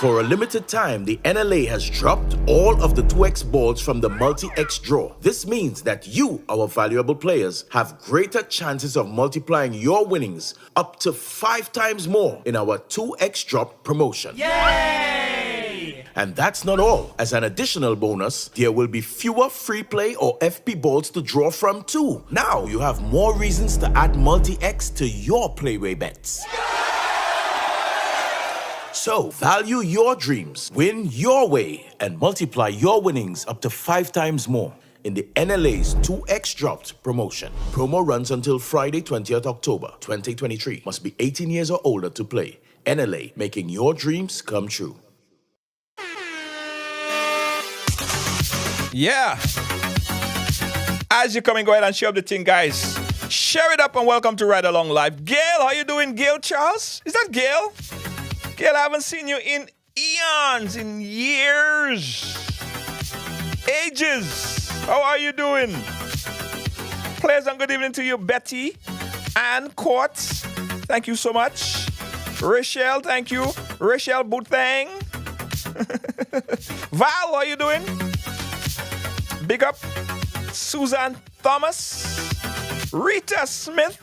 For a limited time, the NLA has dropped all of the 2x balls from the multi-X draw. This means that you, our valuable players, have greater chances of multiplying your winnings up to 5 times more in our 2x drop promotion. Yay! And that's not all. As an additional bonus, there will be fewer free play or FP balls to draw from too. Now you have more reasons to add multi-X to your playway bets. So, value your dreams, win your way, and multiply your winnings up to 5 times more in the NLA's 2x Dropped promotion. Promo runs until Friday, 20th October, 2023. Must be 18 years or older to play. NLA, making your dreams come true. Yeah. As you're coming, go ahead and share up the thing, guys. Share it up and welcome to Ride Along Live. Gail, how you doing, Gail Charles? Is that Gail? Gail, I haven't seen you in eons, in years, ages. How are you doing? Pleasant good evening to you, Betty and Courts. Thank you so much. Rachel, thank you. Rachel Boutang. Val, how are you doing? Big up. Susan Thomas. Rita Smith.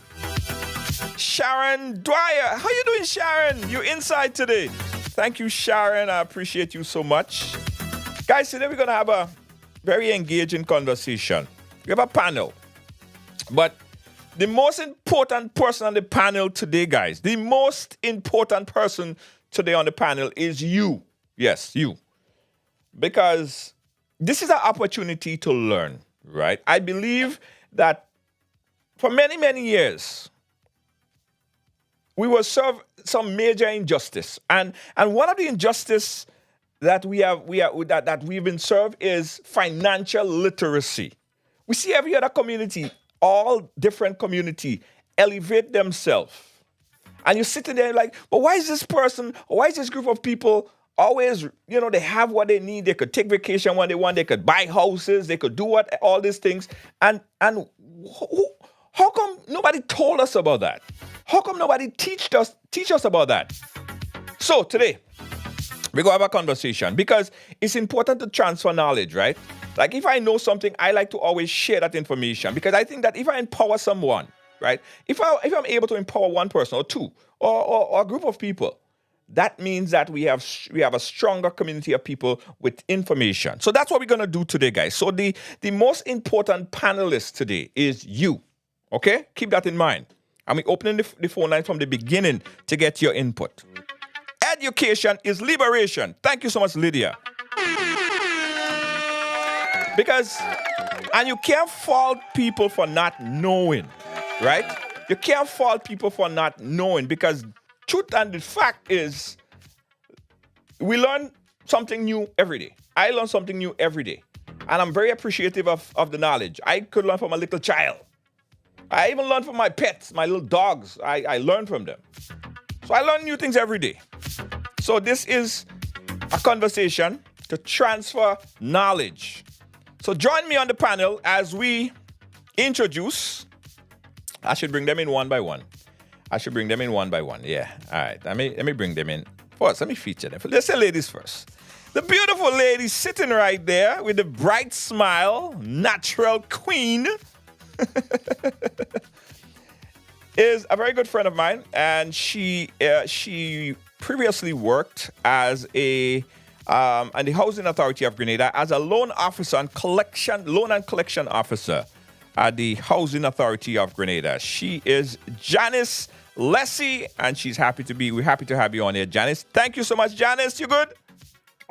Sharon Dwyer. How you doing, Sharon? You inside today. Thank you, Sharon. I appreciate you so much. Guys, today we're going to have a very engaging conversation. We have a panel. But the most important person on the panel today, guys, the most important person today on the panel is you. Yes, you. Because this is an opportunity to learn, right? I believe that for many, many years, we will serve some major injustice, and one of the injustice that we've been served is financial literacy. We see every other community, all different community, elevate themselves, and you're sitting there like, but why is this person, or why is this group of people always, they have what they need, they could take vacation when they want, they could buy houses, they could do all these things, and how come nobody told us about that? How come nobody teach us about that? So today, we're going to have a conversation because it's important to transfer knowledge, right? Like if I know something, I like to always share that information because I think that if I empower someone, right? If I'm able to empower one person or two or a group of people, that means that we have a stronger community of people with information. So that's what we're going to do today, guys. So the most important panelist today is you, okay? Keep that in mind. I'm opening the phone line from the beginning to get your input. Education is liberation. Thank you so much, Lydia. And you can't fault people for not knowing, right? You can't fault people for not knowing because truth and the fact is we learn something new every day. I learn something new every day. And I'm very appreciative of the knowledge. I could learn from a little child. I even learn from my pets, my little dogs. I learn from them. So I learn new things every day. So this is a conversation to transfer knowledge. So join me on the panel as we introduce. I should bring them in one by one. Yeah. All right. Let me bring them in. First, let me feature them. Let's say ladies first. The beautiful lady sitting right there with the bright smile, natural queen, is a very good friend of mine, and she previously worked as on the Housing Authority of Grenada as a loan and collection officer at the Housing Authority of Grenada. She is Janice Lessie, and we're happy to have you on here, Janice. Thank you so much, Janice. You good?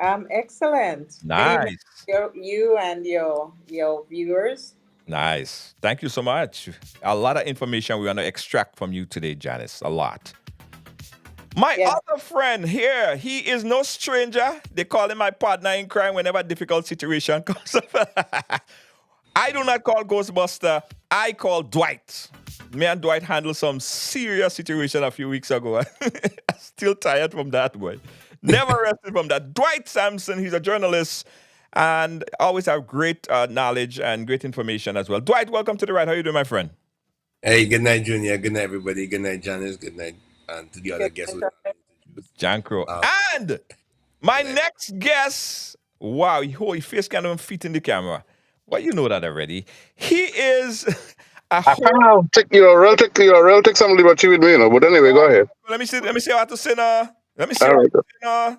Excellent. Nice. You and your viewers. Nice. Thank you so much. A lot of information we want to extract from you today, Janice. A lot. My other friend here, he is no stranger. They call him my partner in crime whenever a difficult situation comes up. I do not call Ghostbuster. I call Dwight. Me and Dwight handled some serious situation a few weeks ago. I'm still tired from that, boy. Never rested from that. Dwight Sampson, he's a journalist and always have great knowledge and great information as well. Dwight, welcome to the ride. How you doing, my friend? Hey, good night, Junior. Good night, everybody. Good night, Janice. Good night to the other guests. Jankro. And My next guest, wow, his face can't even fit in the camera. Well, you know that already. He is a I whole. kind of take you're real take some liberty with me, But anyway, go ahead. Let me see how to say no. Let me see All how to right, say no.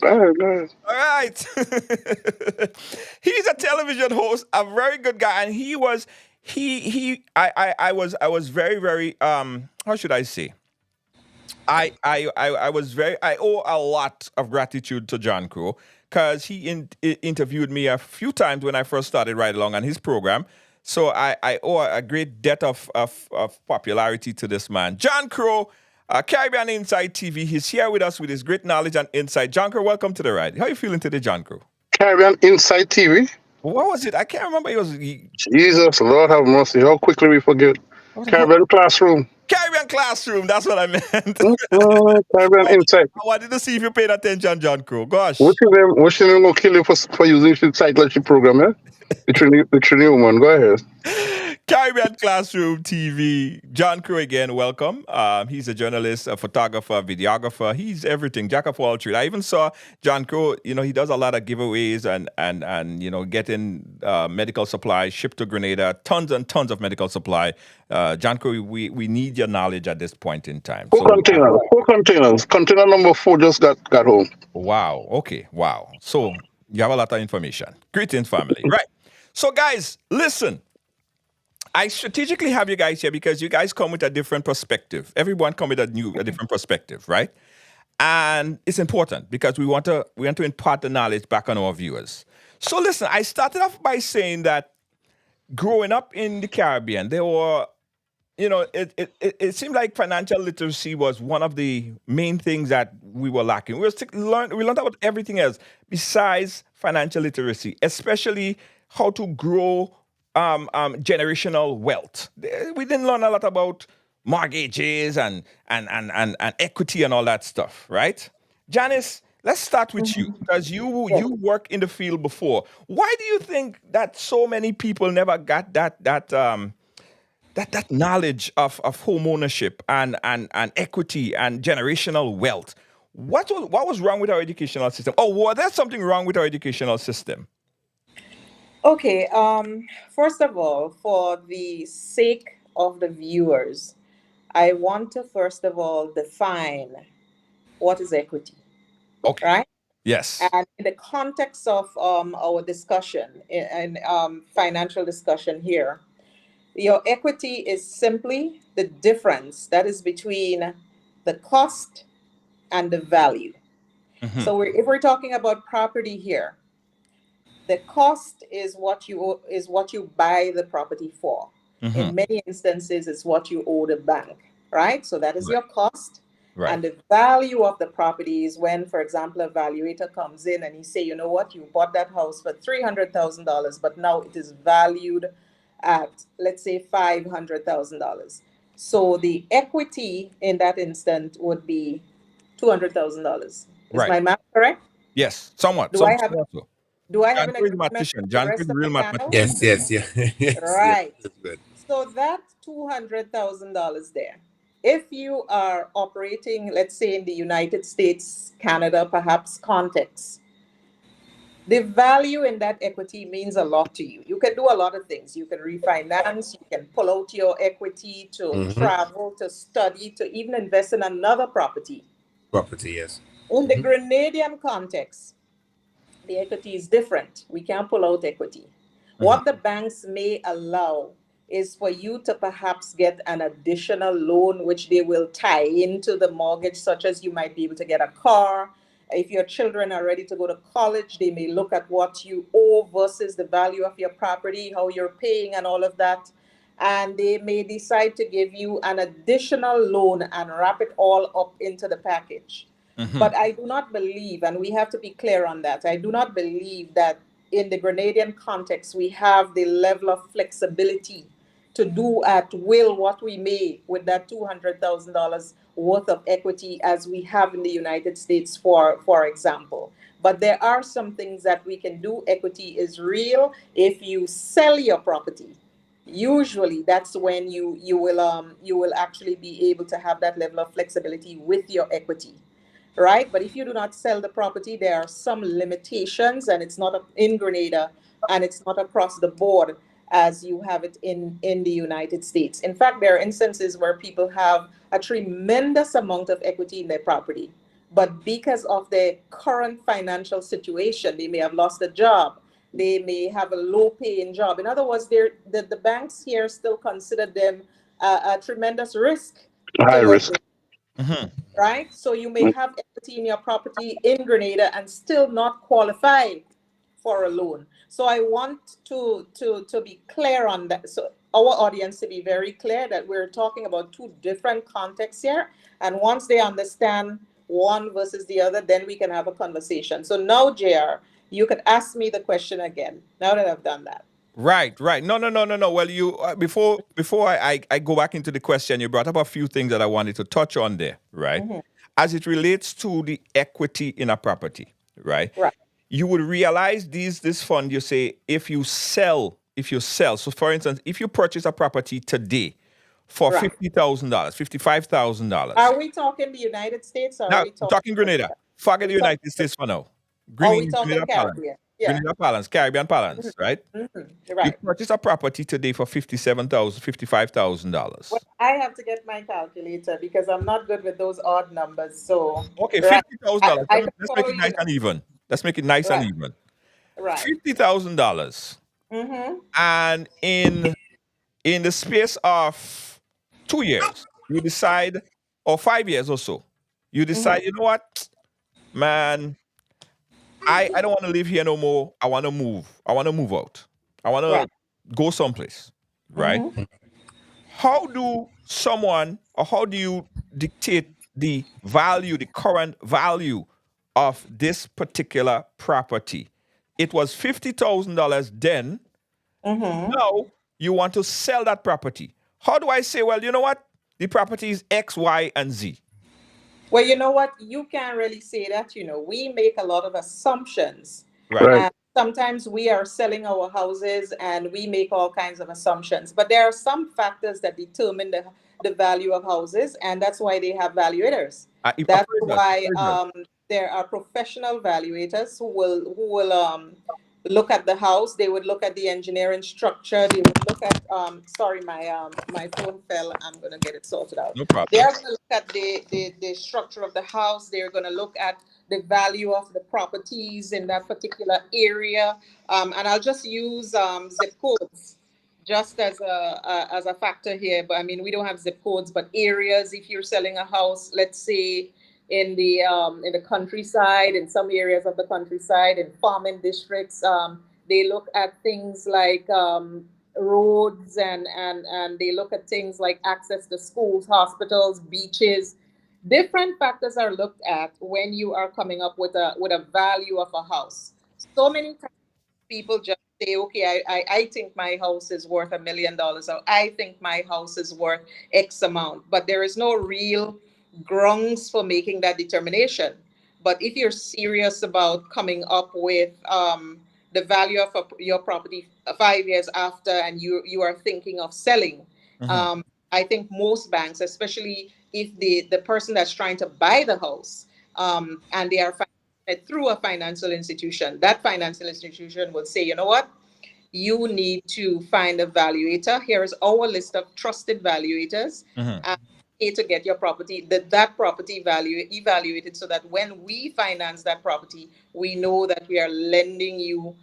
go ahead. All right. He's a television host, a very good guy, and I was very, very how should I say? I was very I owe a lot of gratitude to John Crow because interviewed me a few times when I first started right along on his program. So I owe a great debt of popularity to this man. John Crow, Caribbean Inside TV. He's here with us with his great knowledge and insight. John Crow, welcome to the ride. How are you feeling today, John Crow? Caribbean Inside TV. What was it? I can't remember. Jesus, Lord have mercy. How quickly we forget. What- Caribbean Classroom. Caribbean Classroom. That's what I meant. Caribbean Inside. I wanted to see if you paid attention, John Crow. Gosh. What's your name gonna kill you for using the psychology program, eh? The Trini woman. Go ahead. Caribbean Classroom TV. John Crow again, welcome. He's a journalist, a photographer, videographer. He's everything, jack of all trades. I even saw John Crow, he does a lot of giveaways and getting medical supplies shipped to Grenada, tons and tons of medical supply. John Crow, we need your knowledge at this point in time. Four containers. Four containers. Container number 4 just got home. Wow. Okay. Wow. So you have a lot of information. Greetings, family. Right. So, guys, listen. I strategically have you guys here because you guys come with a different perspective. Everyone come with a different perspective, right? And it's important because we want to impart the knowledge back on our viewers. So listen, I started off by saying that growing up in the Caribbean, there were, it seemed like financial literacy was one of the main things that we were lacking. We learned about everything else besides financial literacy, especially how to grow generational wealth. We didn't learn a lot about mortgages and equity and all that stuff, right? Janice, let's start with you because you work in the field before. Why do you think that so many people never got that knowledge of home ownership and equity and generational wealth? What was wrong with our educational system? Oh, was there something wrong with our educational system? Okay, first of all, for the sake of the viewers, I want to first of all define what is equity, Okay. right? Yes. And in the context of our discussion and financial discussion here, your equity is simply the difference that is between the cost and the value. Mhm. So if we're talking about property here, the cost is what you buy the property for. Mhm. In many instances, it's what you owe the bank, right? So that is your cost. Right. And the value of the property is when, for example, a valuator comes in and he say, you know what, you bought that house for $300,000, but now it is valued at, let's say, $500,000. So the equity in that instant would be $200,000. Is Right. my math correct? Yes, somewhat. Do I have Somewhat so. do I have John an Crow is agreement mathematician. with the John Crow is rest of real the mathematician. panel? Yes. Right. That's good. So that $200,000 there, if you are operating, let's say in the United States, Canada, perhaps context, the value in that equity means a lot to you. You can do a lot of things. You can refinance, you can pull out your equity to travel, to study, to even invest in another property. Property, yes. In the Grenadian context, the equity is different. We can't pull out equity. What the banks may allow is for you to perhaps get an additional loan, which they will tie into the mortgage, such as you might be able to get a car. If your children are ready to go to college, they may look at what you owe versus the value of your property, how you're paying, and all of that. And they may decide to give you an additional loan and wrap it all up into the package. But I do not believe, and we have to be clear on that, I do not believe that in the Grenadian context, we have the level of flexibility to do at will what we may with that $200,000 worth of equity as we have in the United States, for example. But there are some things that we can do. Equity is real. If you sell your property, usually that's when you will actually be able to have that level of flexibility with your equity. right? But if you do not sell the property, there are some limitations, and it's not in Grenada, and it's not across the board as you have it in the United States. In fact, there are instances where people have a tremendous amount of equity in their property, but because of their current financial situation, they may have lost a job, they may have a low paying job. In other words, the banks here still consider them a tremendous risk High to lend, risk. Mhm. right? So you may have equity in your property in Grenada and still not qualify for a loan. So I want to be clear on that. So our audience to be very clear that we're talking about two different contexts here. And once they understand one versus the other, then we can have a conversation. So now, JR, you could ask me the question again, now that I've done that. Right, right. No, no, no, no, no. Well, you before I go back into the question, you brought up a few things that I wanted to touch on there, right? Mhm. As it relates to the equity in a property, right? Right. You would realize this fund. You say if you sell. So, for instance, if you purchase a property today for Right. $50,000, $55,000. Are we talking the United States, or are Now, we talking talking Grenada. Grenada? Forget We the talk, United States for now. are we talking Grenada balance. Caribbean? Yeah. Grenada balance, Caribbean balance, right? You Right. purchase a property today for Well, $57,000, $55,000. I have to get my calculator because I'm not good with those odd numbers. So, Okay, right, $50,000. I can Let's make call it you nice now. and even. Let's make it nice and Right, even. right. $50,000, Mm-hmm. and in the space of 2 years, you decide, or 5 years or so, you Mm-hmm. decide, you know what, man, I don't want to live here no more. I want to move. I want to move out. I want Right. to go someplace, right? Mm-hmm. How do someone, or how do you dictate the value, the current value of this particular property? It was $50,000 then. Mm-hmm. Now you want to sell that property. How do I say, well, you know what? The property is X, Y, and Z. Well, you know what? You can't really say that. We make a lot of assumptions. Right. Right. And sometimes we are selling our houses and we make all kinds of assumptions. But there are some factors that determine the value of houses, and that's why they have valuators. That's Appraisals, why appraisals. there are professional valuators who will look at the house. They would look at the engineering structure. They would look at sorry, my phone fell. I'm gonna get it sorted out. No They problem. are going to look at the structure of the house. They're going to look at the value of the properties in that particular area. And I'll just use zip codes just as a factor here. But I mean, we don't have zip codes, but areas. If you're selling a house, let's say in the countryside, in some areas of the countryside, in farming districts, they look at things like roads, and they look at things like access to schools, hospitals, beaches. Different factors are looked at when you are coming up with a value of a house. So many times people just say, okay, I think my house is worth $1 million, or I think my house is worth X amount, but there is no real grounds for making that determination. But if you're serious about coming up with the value of your property 5 years after, and you are thinking of selling, Mhm. um, I think most banks, especially if the person that's trying to buy the house, and they are through a financial institution, that financial institution will say, you know what, you need to find a valuator. Here is our list of trusted valuators. Mhm. And pay to get your property, that property value evaluated, so that when we finance that property, we know that we are lending you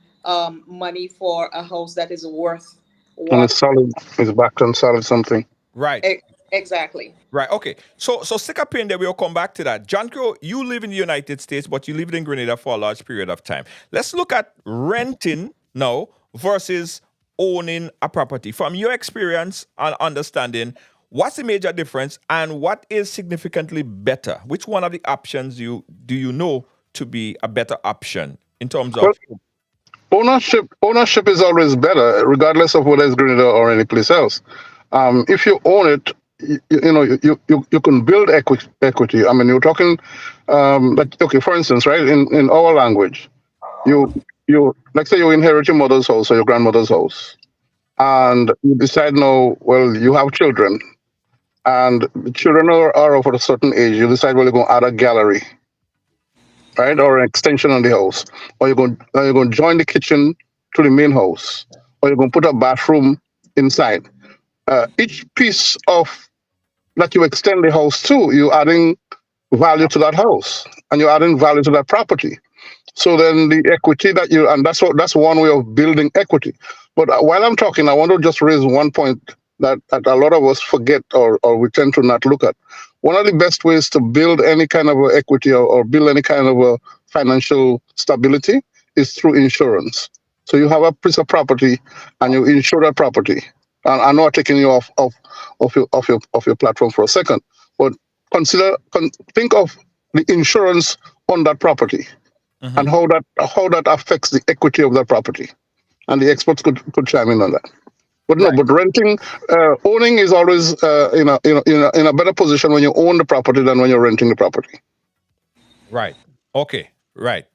money for a house that is worth And what it's solid. It's backed on solid something. Right. exactly. Right. Okay. So stick up in there. We'll come back to that. John Crow, you live in the United States, but you lived in Grenada for a large period of time. Let's look at renting now versus owning a property. From your experience and understanding, what's the major difference, and what is significantly better? Which one of the options do you know to be a better option in terms Well, of ownership is always better, regardless of whether it's Grenada or any place else. If you own it, you can build equity. I mean, you're talking, like, okay, for instance, right, in our language, you like, say you inherit your mother's house or your grandmother's house, and you decide now, well, you have children, and the children are of a certain age. You decide, well, you're going to add a gallery. right, or an extension on the house, or you're going to join the kitchen to the main house, or you're going to put a bathroom inside. Each piece of that you extend the house to, you're adding value to that house, and you're adding value to that property. So then the equity that you, and that's one way of building equity. But while I'm talking, I want to just raise one point that a lot of us forget, or we tend to not look at. One of the best ways to build any kind of a equity, or build any kind of a financial stability is through insurance. So you have a piece of property and you insure that property. And I know I'm taking you off your platform for a second, but think of the insurance on that property and how that affects the equity of that property. And the experts could chime in on that. But no, Right. but renting, owning is always in a better position when you own the property than when you're renting the property. Right. Okay. Right.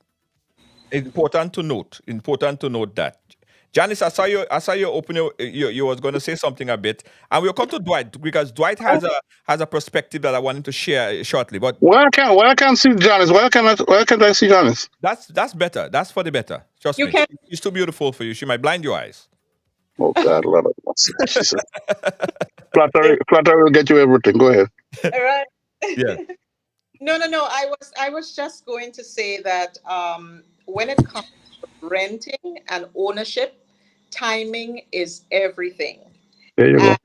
Important to note. Important to note that. Janice, I saw you open you was going to say something a bit, and we'll come to Dwight because Dwight has a perspective that I wanted to share shortly. But Why I can't see Janice? Why can't I see Janice? that's better. That's for the better. Trust You me. can. She's too beautiful for you. She might blind your eyes. Oh God, Lord of mercy. Jesus. Flattery will get you everything. Go ahead. All right. Yeah. No. I was just going to say that when it comes to renting and ownership, timing is everything. There you go. And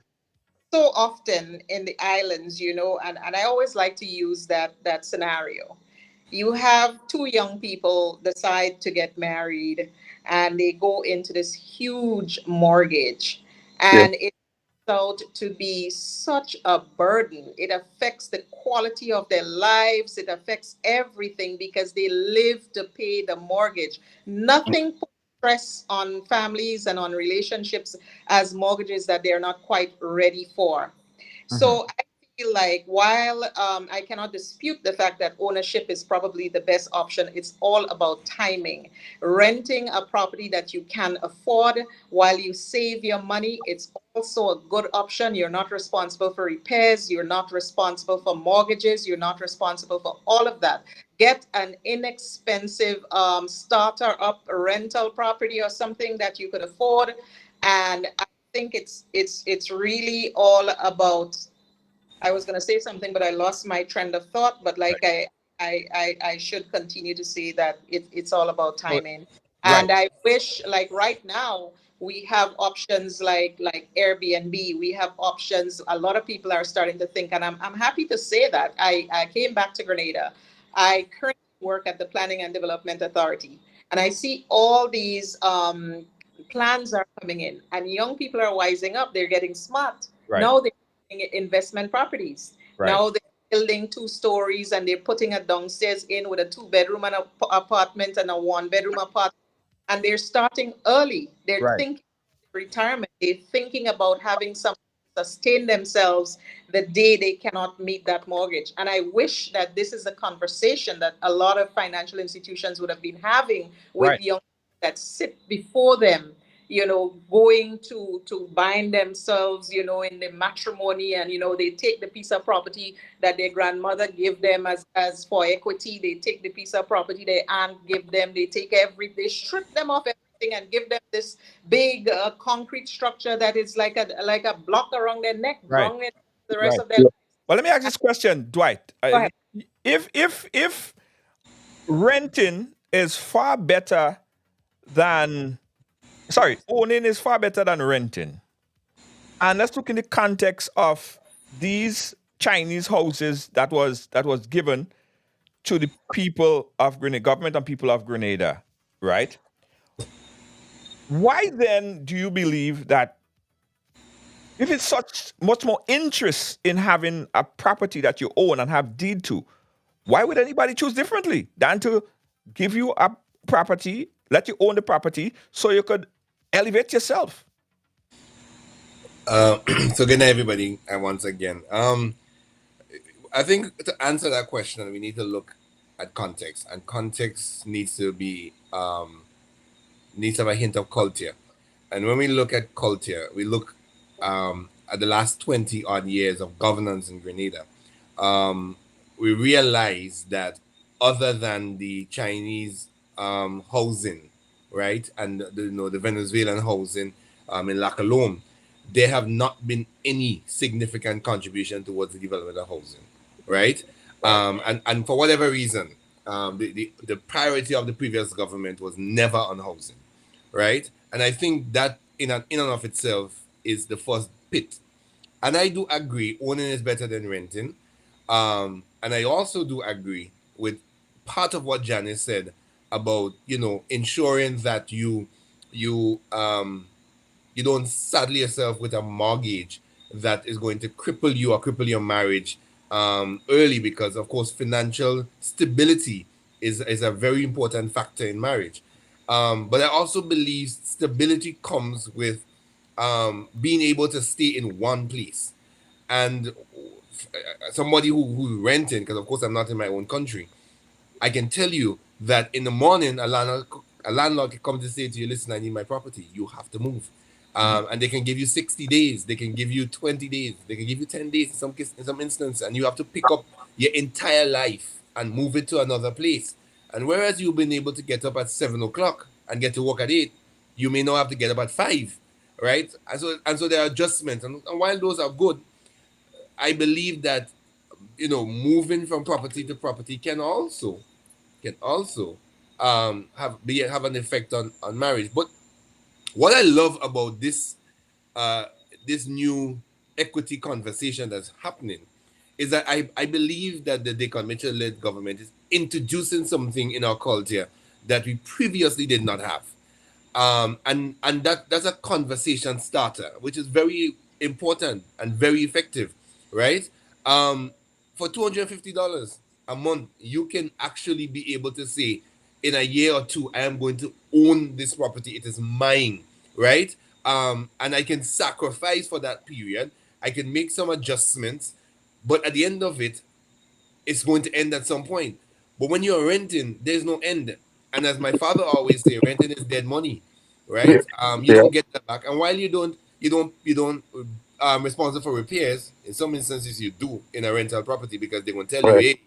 so often in the islands, and I always like to use that scenario. You have two young people decide to get married and they go into this huge mortgage, Yeah. and out to be such a burden. It affects the quality of their lives. It affects everything because they live to pay the mortgage. Nothing puts stress on families and on relationships as mortgages that they're not quite ready for. Mhm. So I feel like while I cannot dispute the fact that ownership is probably the best option, it's all about timing. Renting a property that you can afford while you save your money, it's also a good option. You're not responsible for repairs, you're not responsible for mortgages, you're not responsible for all of that. Get an inexpensive starter up rental property or something that you could afford, and I think it's really all about. I was going to say something, but I lost my trend of thought. But like Right. I should continue to say that it's all about So, timing. right. And I wish, like right now, we have options like Airbnb. We have options. A lot of people are starting to think, and I'm happy to say that I came back to Grenada. I currently work at the Planning and Development Authority, and I see all these plans are coming in, and young people are wising up. They're getting smart Right. now. Investment properties. Right. Now they're building 2 stories and they're putting a downstairs in with a 2 bedroom and apartment and a 1 bedroom apartment. And they're starting early. They're Right. thinking retirement. They're thinking about having some sustain themselves the day they cannot meet that mortgage. And I wish that this is a conversation that a lot of financial institutions would have been having with Right. young people that sit before them, going to bind themselves, in the matrimony, and they take the piece of property that their grandmother gave them as for equity. They take the piece of property their aunt give them. They strip them of everything and give them this big concrete structure that is like a block around their neck, Right. wrong it the rest Right. of their life. Well, let me ask this question, Dwight. Go ahead. If renting is far better than owning is far better than renting, and let's look in the context of these Chinese houses that was given to the people of Grenada, government and people of Grenada, right? Why then do you believe that if it's such much more interest in having a property that you own and have deed to, why would anybody choose differently than to give you a property, let you own the property so you could elevate yourself? So good night, everybody, and once again, I think to answer that question, we need to look at context, and context needs to be needs to have a hint of culture. And when we look at culture, we look at the last 20 odd years of governance in Grenada. We realize that other than the Chinese housing, right, and the Venezuelan housing in La Colombe, there have not been any significant contribution towards the development of housing, right? And for whatever reason, the priority of the previous government was never on housing, right? And I think that in and of itself is the first pit. And I do agree, owning is better than renting. And I also do agree with part of what Janice said about ensuring that you don't saddle yourself with a mortgage that is going to cripple you or cripple your marriage early, because of course financial stability is a very important factor in marriage. But I also believe stability comes with being able to stay in one place. And somebody who's renting, because of course I'm not in my own country, I can tell you that in the morning, a landlord can come to say to you, listen, I need my property. You have to move. And they can give you 60 days. They can give you 20 days. They can give you 10 days in some instance. And you have to pick up your entire life and move it to another place. And whereas you've been able to get up at 7 o'clock and get to work at 8, you may now have to get up at 5, right? And so there are adjustments. And while those are good, I believe that moving from property to property can also have an effect on marriage. But what I love about this new equity conversation that's happening is that I believe that the Decon Mitchell-led government is introducing something in our culture that we previously did not have. And that's a conversation starter, which is very important and very effective, right? For $250 a month, you can actually be able to say, in a year or two, I am going to own this property. It is mine, right? And I can sacrifice for that period. I can make some adjustments, but at the end of it, it's going to end at some point. But when you're renting, there's no end. And as my father always say, renting is dead money, Yeah. right? You Yeah. don't get that back. And while you don't responsible for repairs, in some instances you do in a rental property, because they're going to tell you, Right. hey,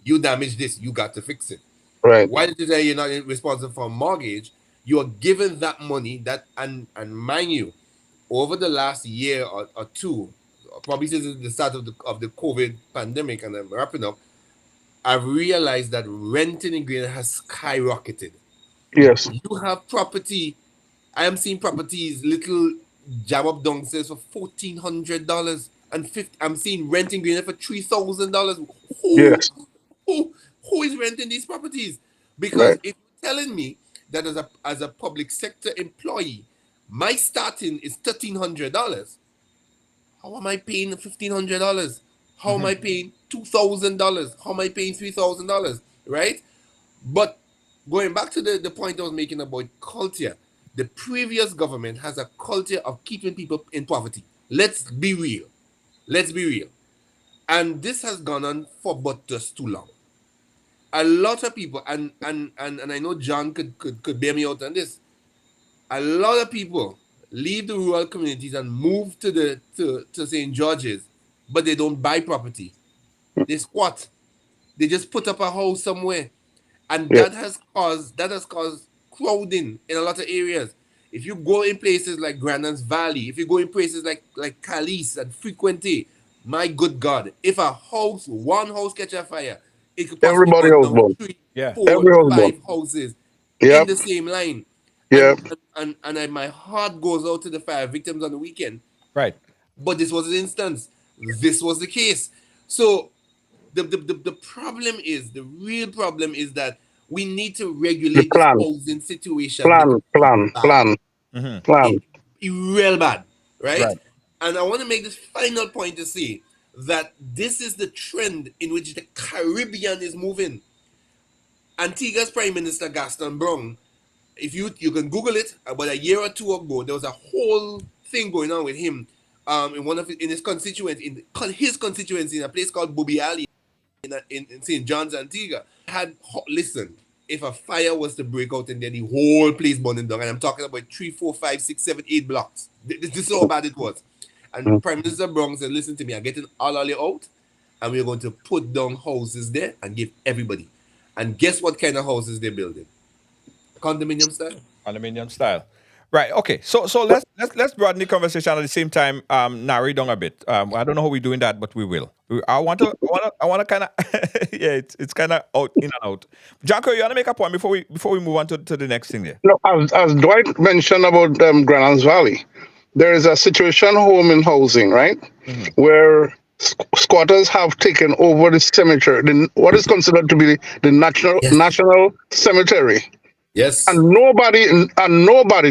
you damaged this, you got to fix it. Right. While today you're not responsible for a mortgage, you are given that money and mind you, over the last year or two, probably since the start of the COVID pandemic, and I'm wrapping up, I've realized that renting in Greenland has skyrocketed. Yes. You have property. I am seeing properties, little jam up downstairs for $1,400 and 50. I'm seeing renting Greenland for $3,000. Who, Yes. who is renting these properties? Because Right. if you're telling me that as a public sector employee, my starting is $1,300, how am I paying $1,500? How am I paying $2,000? How am I paying $3,000? Right? But going back to the point I was making about culture, the previous government has a culture of keeping people in poverty. Let's be real. Let's be real. And this has gone on for but just too long. A lot of people, and I know John could bear me out on this. A lot of people leave the rural communities and move to St. George's, but they don't buy property. They squat. They just put up a house somewhere, and Yeah. that has caused crowding in a lot of areas. If you go in places like Grandin's Valley, if you go in places like Calais and Frequenté, my good God, if one house catch a fire, it could possibly Everybody burn was down born. three, Yeah. four, Every house born. 5 houses in Yep. the same line. Yep. My heart goes out to the fire victims on the weekend. Right. But this was an instance. This was the case. So the problem is, the real problem is that we need to The regulate this plan. housing situation, because Plan. Plan. it's bad. Plan. Hmm. Plan. It's real bad, right? Right. And I want to make this final point to say that this is the trend in which the Caribbean is moving. Antigua's Prime Minister Gaston Brown, if you can Google it, about a year or two ago, there was a whole thing going on with him, in his constituency, in a place called Bubi Alley in St. John's, Antigua. Listen, if a fire was to break out in there, the whole place burning down, and I'm talking about 3, 4, 5, 6, 7, 8 blocks. This is how bad it was. And Mm. Prime Minister Brown said, listen to me, I'm getting all you out, and we're going to put down houses there and give everybody. And guess what kind of houses they're building? Condominium style. Condominium style. Right. Okay. So let's broaden the conversation at the same time. Narrow it down a bit. I don't know how we're doing that, but we will. I want to kind of yeah. It's kind of out in and out. Janko, you want to make a point before we move on to the next thing there? No, as Dwight mentioned about Granans Valley, there is a situation home in housing, right, where squatters have taken over the cemetery, what is considered to be the national cemetery. Yes. And nobody,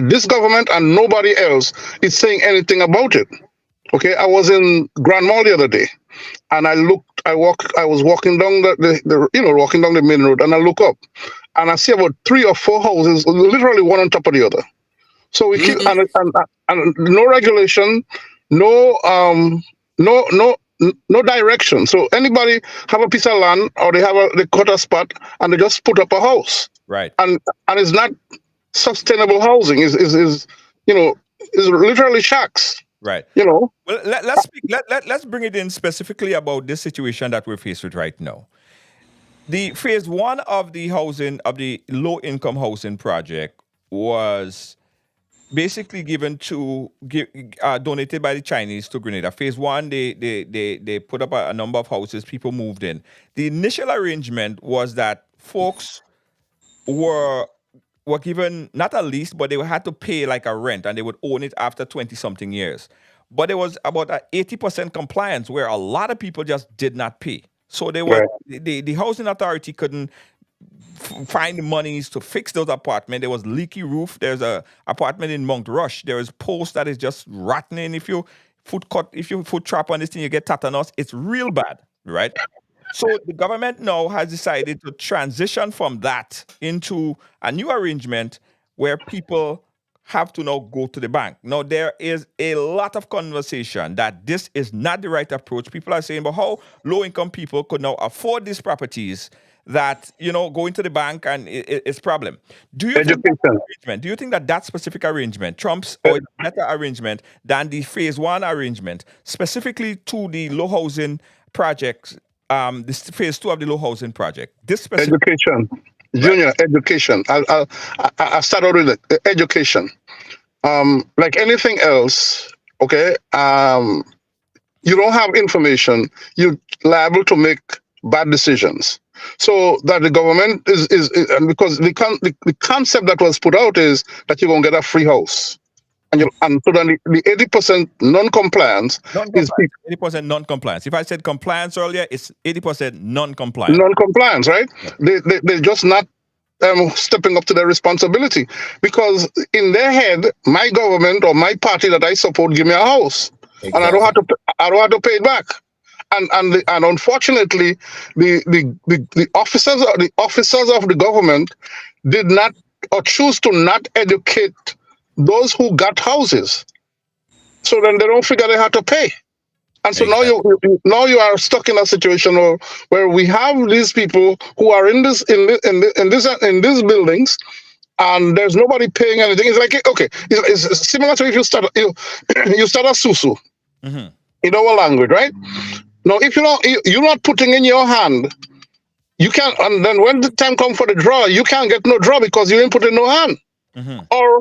this government and nobody else is saying anything about it. Okay, I was in Grand Mall the other day, and I was walking down walking down the main road, and I look up, and I see about 3 or 4 houses, literally one on top of the other. So we keep and no regulation, no no direction. So anybody have a piece of land, or they cut a spot and they just put up a house. Right. And it's not sustainable housing. Is is literally shacks. Right. Well, let's speak. Let's bring it in specifically about this situation that we're faced with right now. The phase 1 of the low income housing project was basically donated by the Chinese to Grenada. Phase 1, they put up a number of houses, people moved in. The initial arrangement was that folks were given not a lease, but they had to pay like a rent, and they would own it after 20 something years. But there was about 80% compliance, where a lot of people just did not pay. So the housing authority couldn't find the monies to fix those apartments. There was leaky roof. There's a apartment in Mount Rush. There is post that is just rotting. If you foot trap on this thing, you get tetanus. It's real bad, right? So the government now has decided to transition from that into a new arrangement where people have to now go to the bank. Now, there is a lot of conversation that this is not the right approach. People are saying, but how low-income people could now afford these properties that, going to the bank and it's problem. Do you think that specific arrangement trumps or is a better arrangement than the phase 1 arrangement, specifically to the low housing projects, this phase 2 of the low housing project? This specific education. Junior, education. I'll start out with education. Like anything else, okay, you don't have information, you're liable to make bad decisions. So that the government is because the concept that was put out is that you're going to get a free house. And so then the 80% non-compliance is 80% non-compliance. If I said compliance earlier, it's 80% non-compliance. Non-compliance, right? They're just not stepping up to their responsibility, because in their head, my government or my party that I support give me a house, and I don't have to pay it back. And unfortunately, the officers of the government did not, or choose to not, educate those who got houses. So then they don't figure they have to pay. And so now you are stuck in a situation where we have these people who are in these buildings, and there's nobody paying anything. It's like, okay, it's similar to if you start a susu in our language, right? Now, if you're not putting in your hand, you can't. And then when the time comes for the draw, you can't get no draw because you ain't put in no hand. Or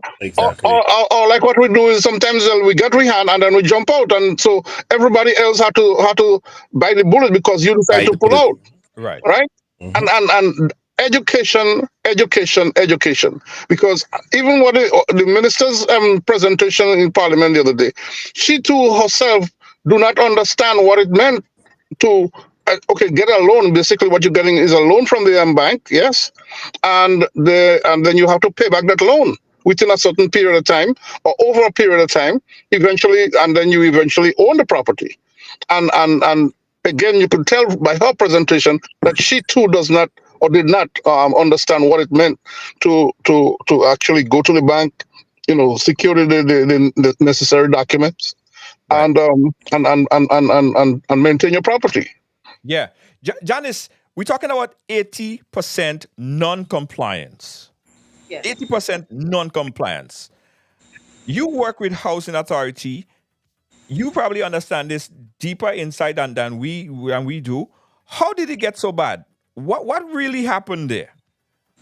like what we do is sometimes we get we hand and then we jump out, and so everybody else had to bite the bullet because you decide to pull out. Right. And education, because even what the minister's presentation in Parliament the other day, she too herself do not understand what it meant to get a loan. Basically, what you're getting is a loan from the bank, yes, and then you have to pay back that loan within a certain period of time or over a period of time, eventually, and then you eventually own the property. And again, you could tell by her presentation that she too does not or did not understand what it meant to actually go to the bank, secure the necessary documents, right, and maintain your property. Yeah. Janice, we're talking about 80% non-compliance. Yes. 80% non-compliance. You work with housing authority. You probably understand this deeper inside than we do. How did it get so bad? What really happened there?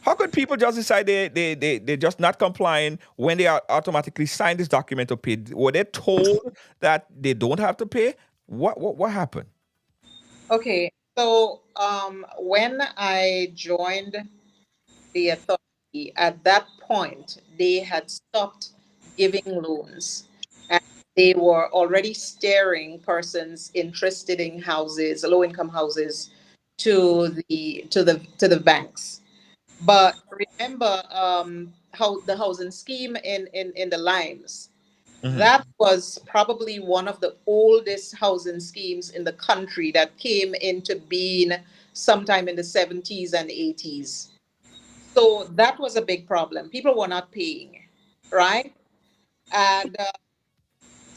How could people just decide they're just not complying when they are automatically signed this document to pay? Were they told that they don't have to pay? What happened? Okay, so when I joined the authority, at that point, they had stopped giving loans, and they were already steering persons interested in houses, low-income houses, to the banks. But remember, how the housing scheme in the Limes, Hmm. that was probably one of the oldest housing schemes in the country that came into being sometime in the 70s and 80s. So that was a big problem. People were not paying, right? And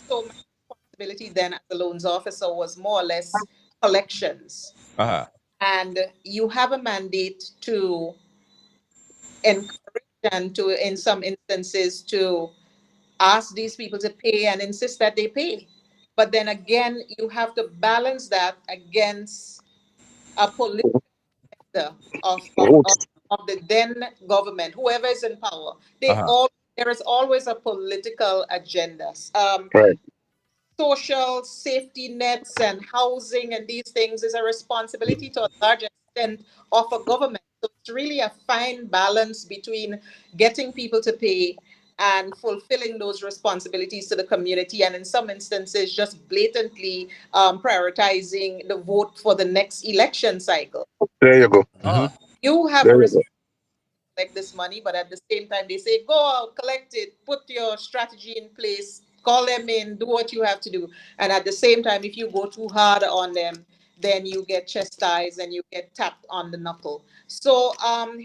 so my responsibility then as a loans officer was more or less collections. Uh-huh. And you have a mandate to encourage and to, in some instances, to ask these people to pay and insist that they pay. But then again, you have to balance that against a political of, of, of, Roots. of the then government, whoever is in power. Uh-huh. There is always a political agenda. Right. Social safety nets and housing and these things is a responsibility to a large extent of a government. So it's really a fine balance between getting people to pay and fulfilling those responsibilities to the community, and in some instances, just blatantly prioritizing the vote for the next election cycle. There you go. Uh-huh. You have a There you go. responsibility collect this money, but at the same time, they say, go out, collect it, put your strategy in place, call them in, do what you have to do. And at the same time, if you go too hard on them, then you get chastised and you get tapped on the knuckle. So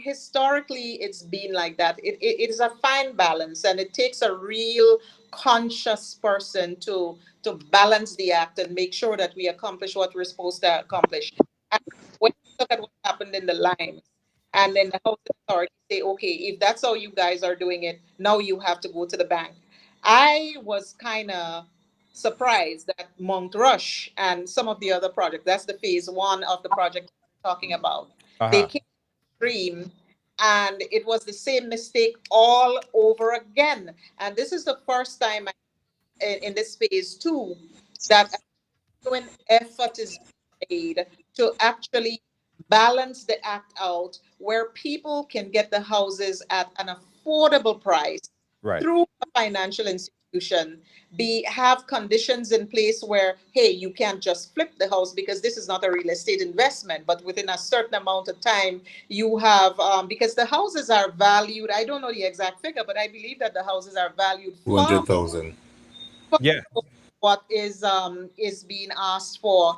historically, it's been like that. It is a fine balance, and it takes a real conscious person to balance the act and make sure that we accomplish what we're supposed to accomplish. And when you look at what happened in the line, and then the housing authority say, okay, if that's how you guys are doing it, now you have to go to the bank. I was kind of surprised that Mount Rush and some of the other projects, that's the phase one of the project we're talking about, they Uh-huh. came stream, and it was the same mistake all over again. And this is the first time in this phase two that when effort is made to actually balance the act out where people can get the houses at an affordable price Right. through a financial institution, be have conditions in place where, hey, you can't just flip the house because this is not a real estate investment, but within a certain amount of time you have, because the houses are valued, I don't know the exact figure, but I believe that the houses are valued far 200,000. Yeah. what is being asked for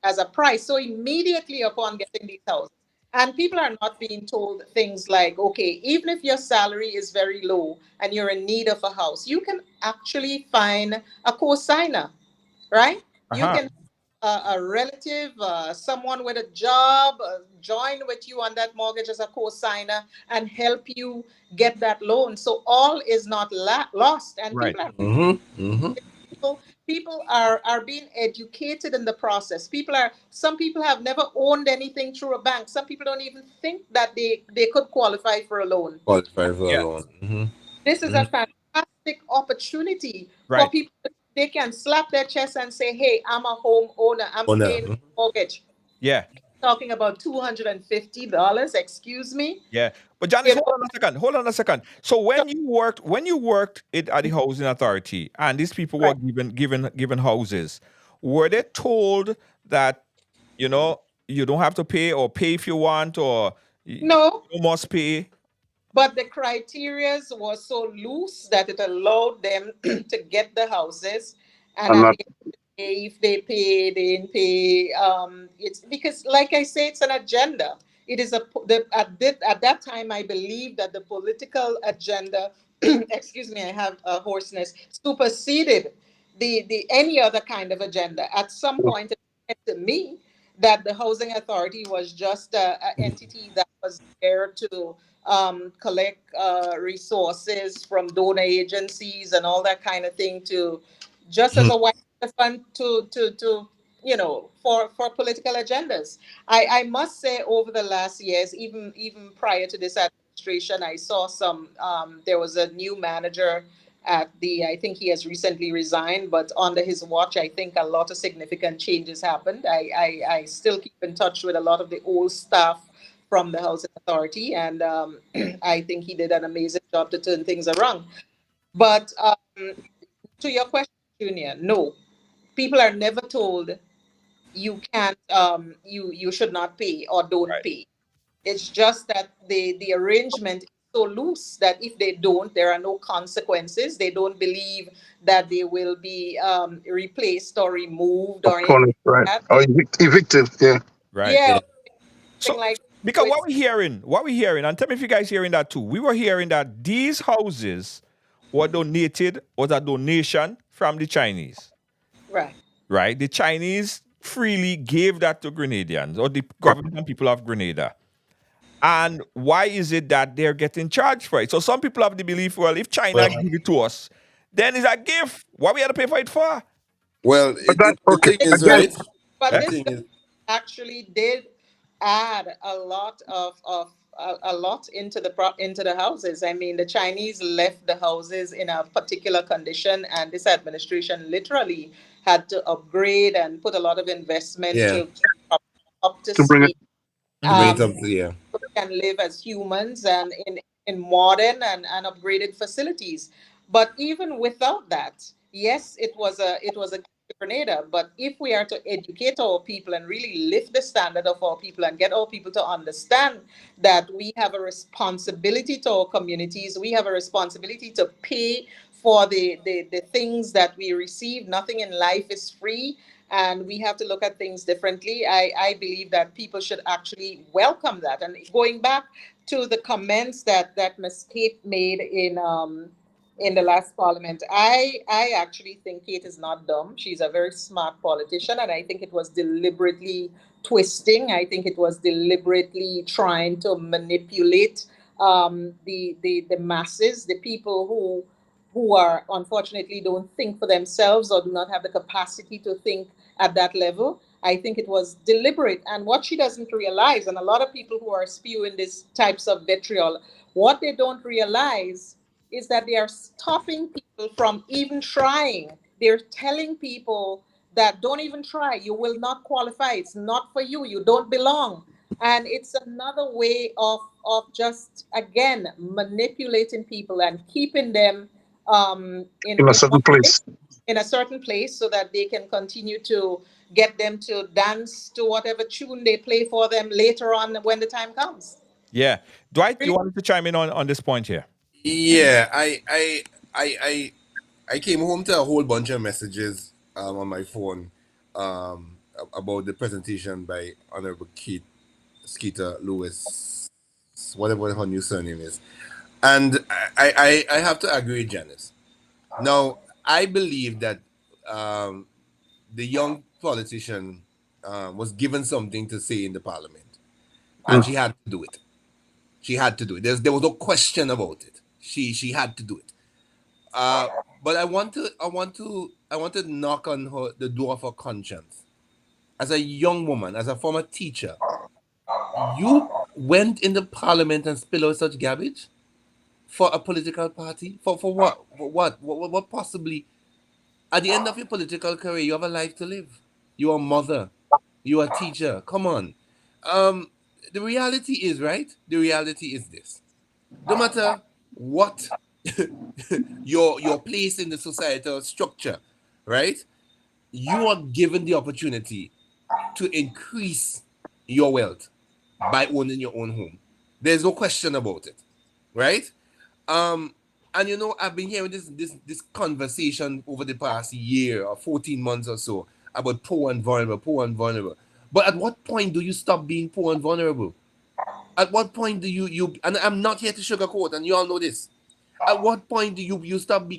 as a price. So immediately upon getting these houses, and people are not being told things like, okay, even if your salary is very low and you're in need of a house, you can actually find a co-signer, right? You Uh-huh. can a relative, someone with a job, join with you on that mortgage as a co-signer and help you get that loan. So all is not lost, and Right. people people are being educated in the process. Some people have never owned anything through a bank. Some people don't even think that they could qualify for a loan. Qualify for a Yeah. loan. Mm-hmm. This is a fantastic opportunity for Right. people. They can slap their chest and say, hey, I'm a home owner, I'm Oh, no. paying the mortgage. Yeah. Talking about $250, excuse me. Yeah. But Janice, You hold know, on a second. Hold on a second. So when you worked it at the housing authority and these people were right. given houses, were they told that, you don't have to pay, or pay if you want, or No, you must pay? but the criterias was so loose that it allowed them to get the houses, and I'm at not. the end of the day, if they pay, they didn't pay. It's because, like I say, it's an agenda. It is at that time I believe that the political agenda, excuse me, I have a hoarseness, superseded the any other kind of agenda. At some point, it occurred to me that the housing authority was just an entity that was there to collect resources from donor agencies and all that kind of thing, to just as a white fund to for political agendas. I must say, over the last years, even prior to this administration, I saw some. There was a new manager at the. I think he has recently resigned, but under his watch, I think a lot of significant changes happened. I still keep in touch with a lot of the old staff from the housing authority, and I think he did an amazing job to turn things around. But to your question, Junior, no, people are never told you can't you should not pay or don't Right. pay. It's just that the arrangement is so loose that if they don't, there are no consequences. They don't believe that they will be replaced or removed Of or anything course, right. like that. Or evicted, yeah. Right. Yeah, Yeah. something So like because so it's what we hearing, and tell me if you guys hearing that too. We were hearing that these houses were donated, was a donation from the Chinese. right. Right? The Chinese freely gave that to Grenadians or the government and people of Grenada. And why is it that they're getting charged for it? So some people have the belief, well, if China Well, give it to us, then it's a gift. What we had to pay for it for? well, But that, the okay, thing is, again, right? But The Eh? this thing is, actually did add a lot of a lot into into the houses. I mean, the Chinese left the houses in a particular condition, and this administration literally had to upgrade and put a lot of investment yeah, to up to to bring it, speed. to bring it Um, up to yeah. can live as humans and in modern and upgraded facilities. But even without that, yes, it was a Grenada. But if we are to educate our people and really lift the standard of our people and get our people to understand that we have a responsibility to our communities, we have a responsibility to pay for the things that we receive. Nothing in life is free, and we have to look at things differently. I believe that people should actually welcome that. And going back to the comments that Ms. Kate made in the last parliament, I actually think Kate is not dumb. She's a very smart politician, and I think it was deliberately twisting. I think it was deliberately trying to manipulate the masses, the people who are unfortunately don't think for themselves or do not have the capacity to think at that level. I think it was deliberate. And what she doesn't realize, and a lot of people who are spewing these types of vitriol, what they don't realize is that they are stopping people from even trying. They're telling people that don't even try. You will not qualify. It's not for you. You don't belong. And it's another way of just, again, manipulating people and keeping them in a in one certain place, place. in a certain place, so that they can continue to get them to dance to whatever tune they play for them later on when the time comes. Yeah. Dwight, you Really. wanted to chime in on this point here. Yeah, I came home to a whole bunch of messages on my phone about the presentation by Honorable Skeeter Lewis, whatever her new surname is. And I have to agree with Janice. Now, I believe that um, the young politician was given something to say in the parliament, and Mm. she had to do it. She had to do it. There was no question about it. She had to do it. Uh, but I want to knock on the door of her conscience. As a young woman, as a former teacher, you went in the parliament and spilled out such garbage for a political party? For what? For what? What possibly? At the end of your political career, you have a life to live. You're a mother. You're a teacher. Come on. Um, the reality is, right? The reality is this. No matter what your place in the societal structure, right? You are given the opportunity to increase your wealth by owning your own home. There's no question about it, right? Um, and I've been hearing this conversation over the past year or 14 months or so about poor and vulnerable, poor and vulnerable. But at what point do you stop being poor and vulnerable? At what point do you and I'm not here to sugarcoat, and you all know this. At what point do you stop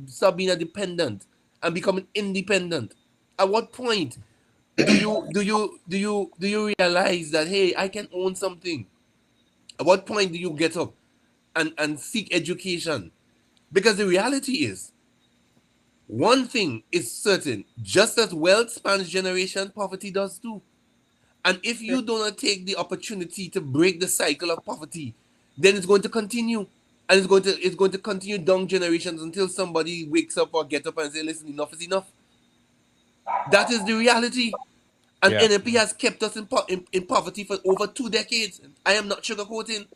stop being a dependent and becoming independent? At what point do you realize that, hey, I can own something? At what point do you get up and seek education? Because the reality is, One thing is certain: just as wealth spans generation, poverty does too. And if you do not take the opportunity to break the cycle of poverty, then it's going to continue. And it's going to continue down generations until somebody wakes up or get up and say, listen, enough is enough. That is the reality. And Yeah. NLP has kept us in poverty for over 2 decades. I am not sugarcoating.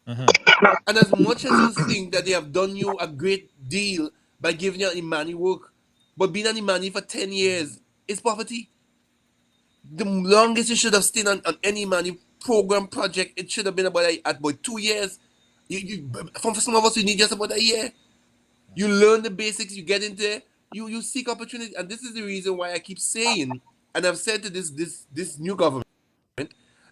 And as much as you think that they have done you a great deal by giving you an Imani work, but being an Imani for 10 years is poverty. The longest you should have stayed on any Imani program project, it should have been at about 2 years. For some of us, we need just about a year. You learn the basics, you get into it, you seek opportunity. And this is the reason why I keep saying, and I've said to this new government,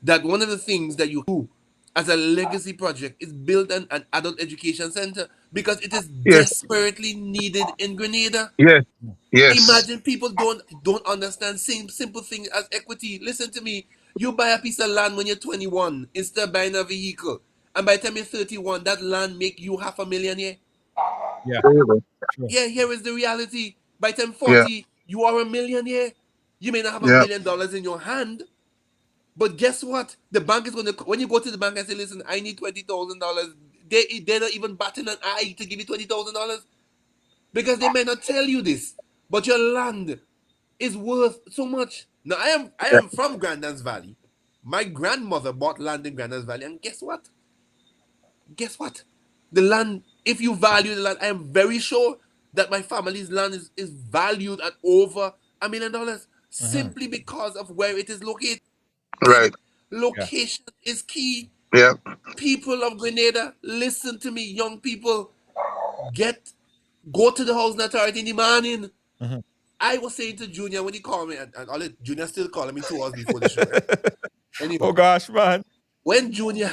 that one of the things that you do as a legacy project is build an adult education center, because it is Yes. desperately needed in Grenada. Yes. Yes. Imagine people don't understand same simple thing as equity. Listen to me. You buy a piece of land when you're 21 instead of buying a vehicle. And by the time you're 31, that land make you $500,000 a year. Yeah. Really? Sure. Yeah, here is the reality. By the time Yeah. 40, you are a millionaire. You may not have $1 Yeah. million in your hand, but guess what? The bank is going to, when you go to the bank and say, listen, I need $20,000, they're not even batting an eye to give you $20,000, because they may not tell you this, but your land is worth so much. Now, I Yeah. am from Grandans Valley. My grandmother bought land in Grandans Valley, and guess what? Guess what? The land, if you value the land, I am very sure that my family's land is valued at over $1 million, simply because of where it is located. Right. Yeah. Location is key. Yeah. People of Grenada, listen to me, young people. Go to the housing authority in the morning. I was saying to Junior when he called me, and Junior still calling me 2 hours before the show. Anyhow, Oh gosh, man. when Junior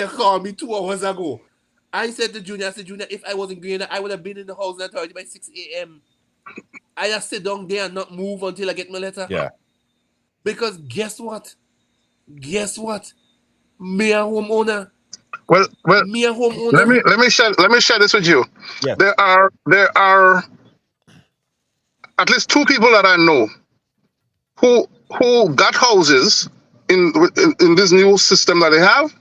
called me 2 hours ago, I said to Junior, I said, Junior, if I was in Grenada, I would have been in the housing authority by 6 a.m. I just sit down there and not move until I get my letter. Yeah. Because guess what? Guess what? Me a homeowner. Well, Me a let homeowner. me share this with you. Yes. There are at least two people that I know who got houses in this new system that they have,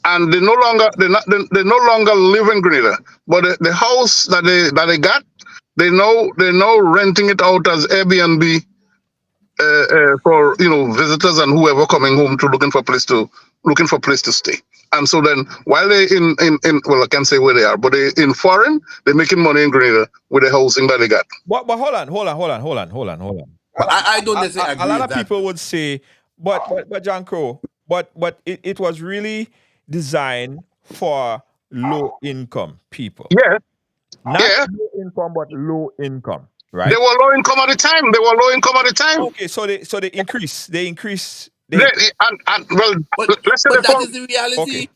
and they no longer live in Grenada. But the house that they got, they now renting it out as Airbnb, for visitors and whoever coming home to looking for place to stay. And so then, while they in well, I can't say where they are, but they in foreign, they're making money in Grenada with the housing that they got. But hold on. But I don't necessarily A agree lot with of that. people would say, but John Crow, but it was really designed for low income people. Yeah, Not yeah. low income, but low income, They right? were low income at the time. They were low income at the time. Okay, so they increase. They, and well, But let's say but the that phone. is the reality. Okay.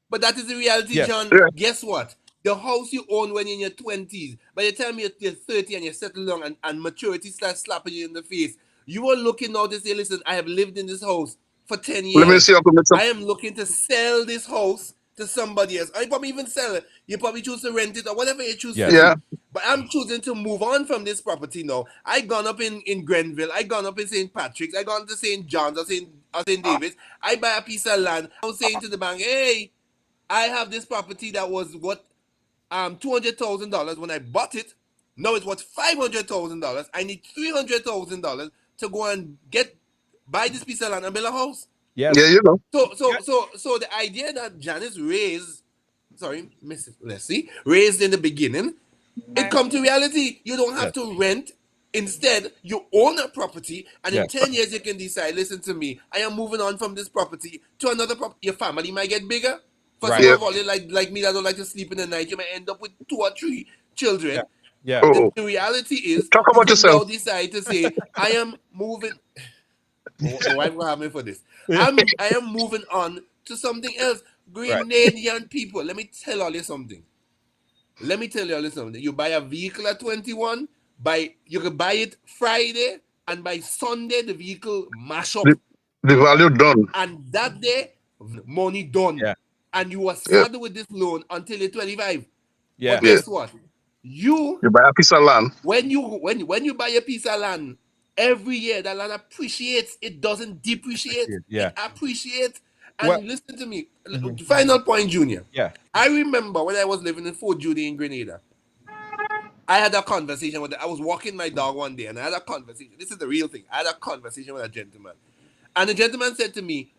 But that is the reality, Yes. John. Yeah, Guess what? The house you own when you're in your 20s, by the time you're 30 and you settle down and maturity starts slapping you in the face, you are looking now to say, listen, I have lived in this house for 10 let me years. see how to make some. I am looking to sell this house to somebody else. I probably even sell it. You probably choose to rent it or whatever you choose to Yes. Yeah, do. But I'm choosing to move on from this property now. I gone up in Grenville. I gone up in St. Patrick's. I gone to St. John's or St. David's. I buy a piece of land. I'm saying to the bank, hey, I have this property that was what $200,000 when I bought it. Now it's worth $500,000. I need $300,000 to go and buy this piece of land and build a house. Yes. yeah, So the idea that Janice raised, sorry, Mrs. Leslie, raised in the beginning, it come to reality. You don't have Yes. to rent. Instead, you own a property, and in Yes. 10 years, you can decide, listen to me, I am moving on from this property to another property. Your family might get bigger. For Right. some yeah. of you, like me, that don't like to sleep in the night, you might end up with 2 or 3 children. Yeah. Yeah. Oh, The oh. reality is, Talk you about can now yourself. decide to say, I am moving. My wife will have me for this. I am moving on to something else. Right. Grenadian people, let me tell all you something. You buy a vehicle at 21, you can buy it Friday, and by Sunday the vehicle mash up. The value done. And that day, money done. Yeah. And you are Yeah, saddled with this loan until you're 25. Yeah. But yeah, guess what? You You buy a piece of land. when you buy a piece of land, every year that land appreciates. It doesn't depreciate. Yeah. It appreciates. Well, And listen to me. mhm. Final point, Junior. Yeah. I remember when I was living in Fort Judy in Grenada. I had a conversation with. I was walking my dog one day, and I had a conversation. This is the real thing. I had a conversation with a gentleman, and the gentleman said to me,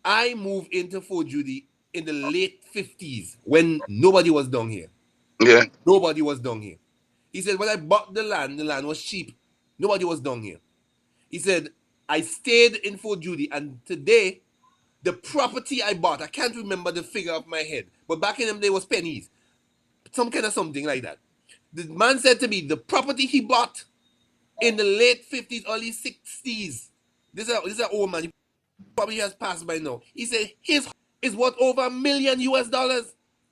"I moved into Fort Judy in the late 50s when nobody was down here. Yeah. Nobody was down here." He said, "When I bought the land was cheap. Nobody was down here." He said, "I stayed in Fort Judy, and today, the property I bought, I can't remember the figure of my head, but back in them day was pennies, some kind of something like that." The man said to me, the property he bought in the late 50s, early 60s, this is an old man, he probably has passed by now. He said his is worth over $1 million US.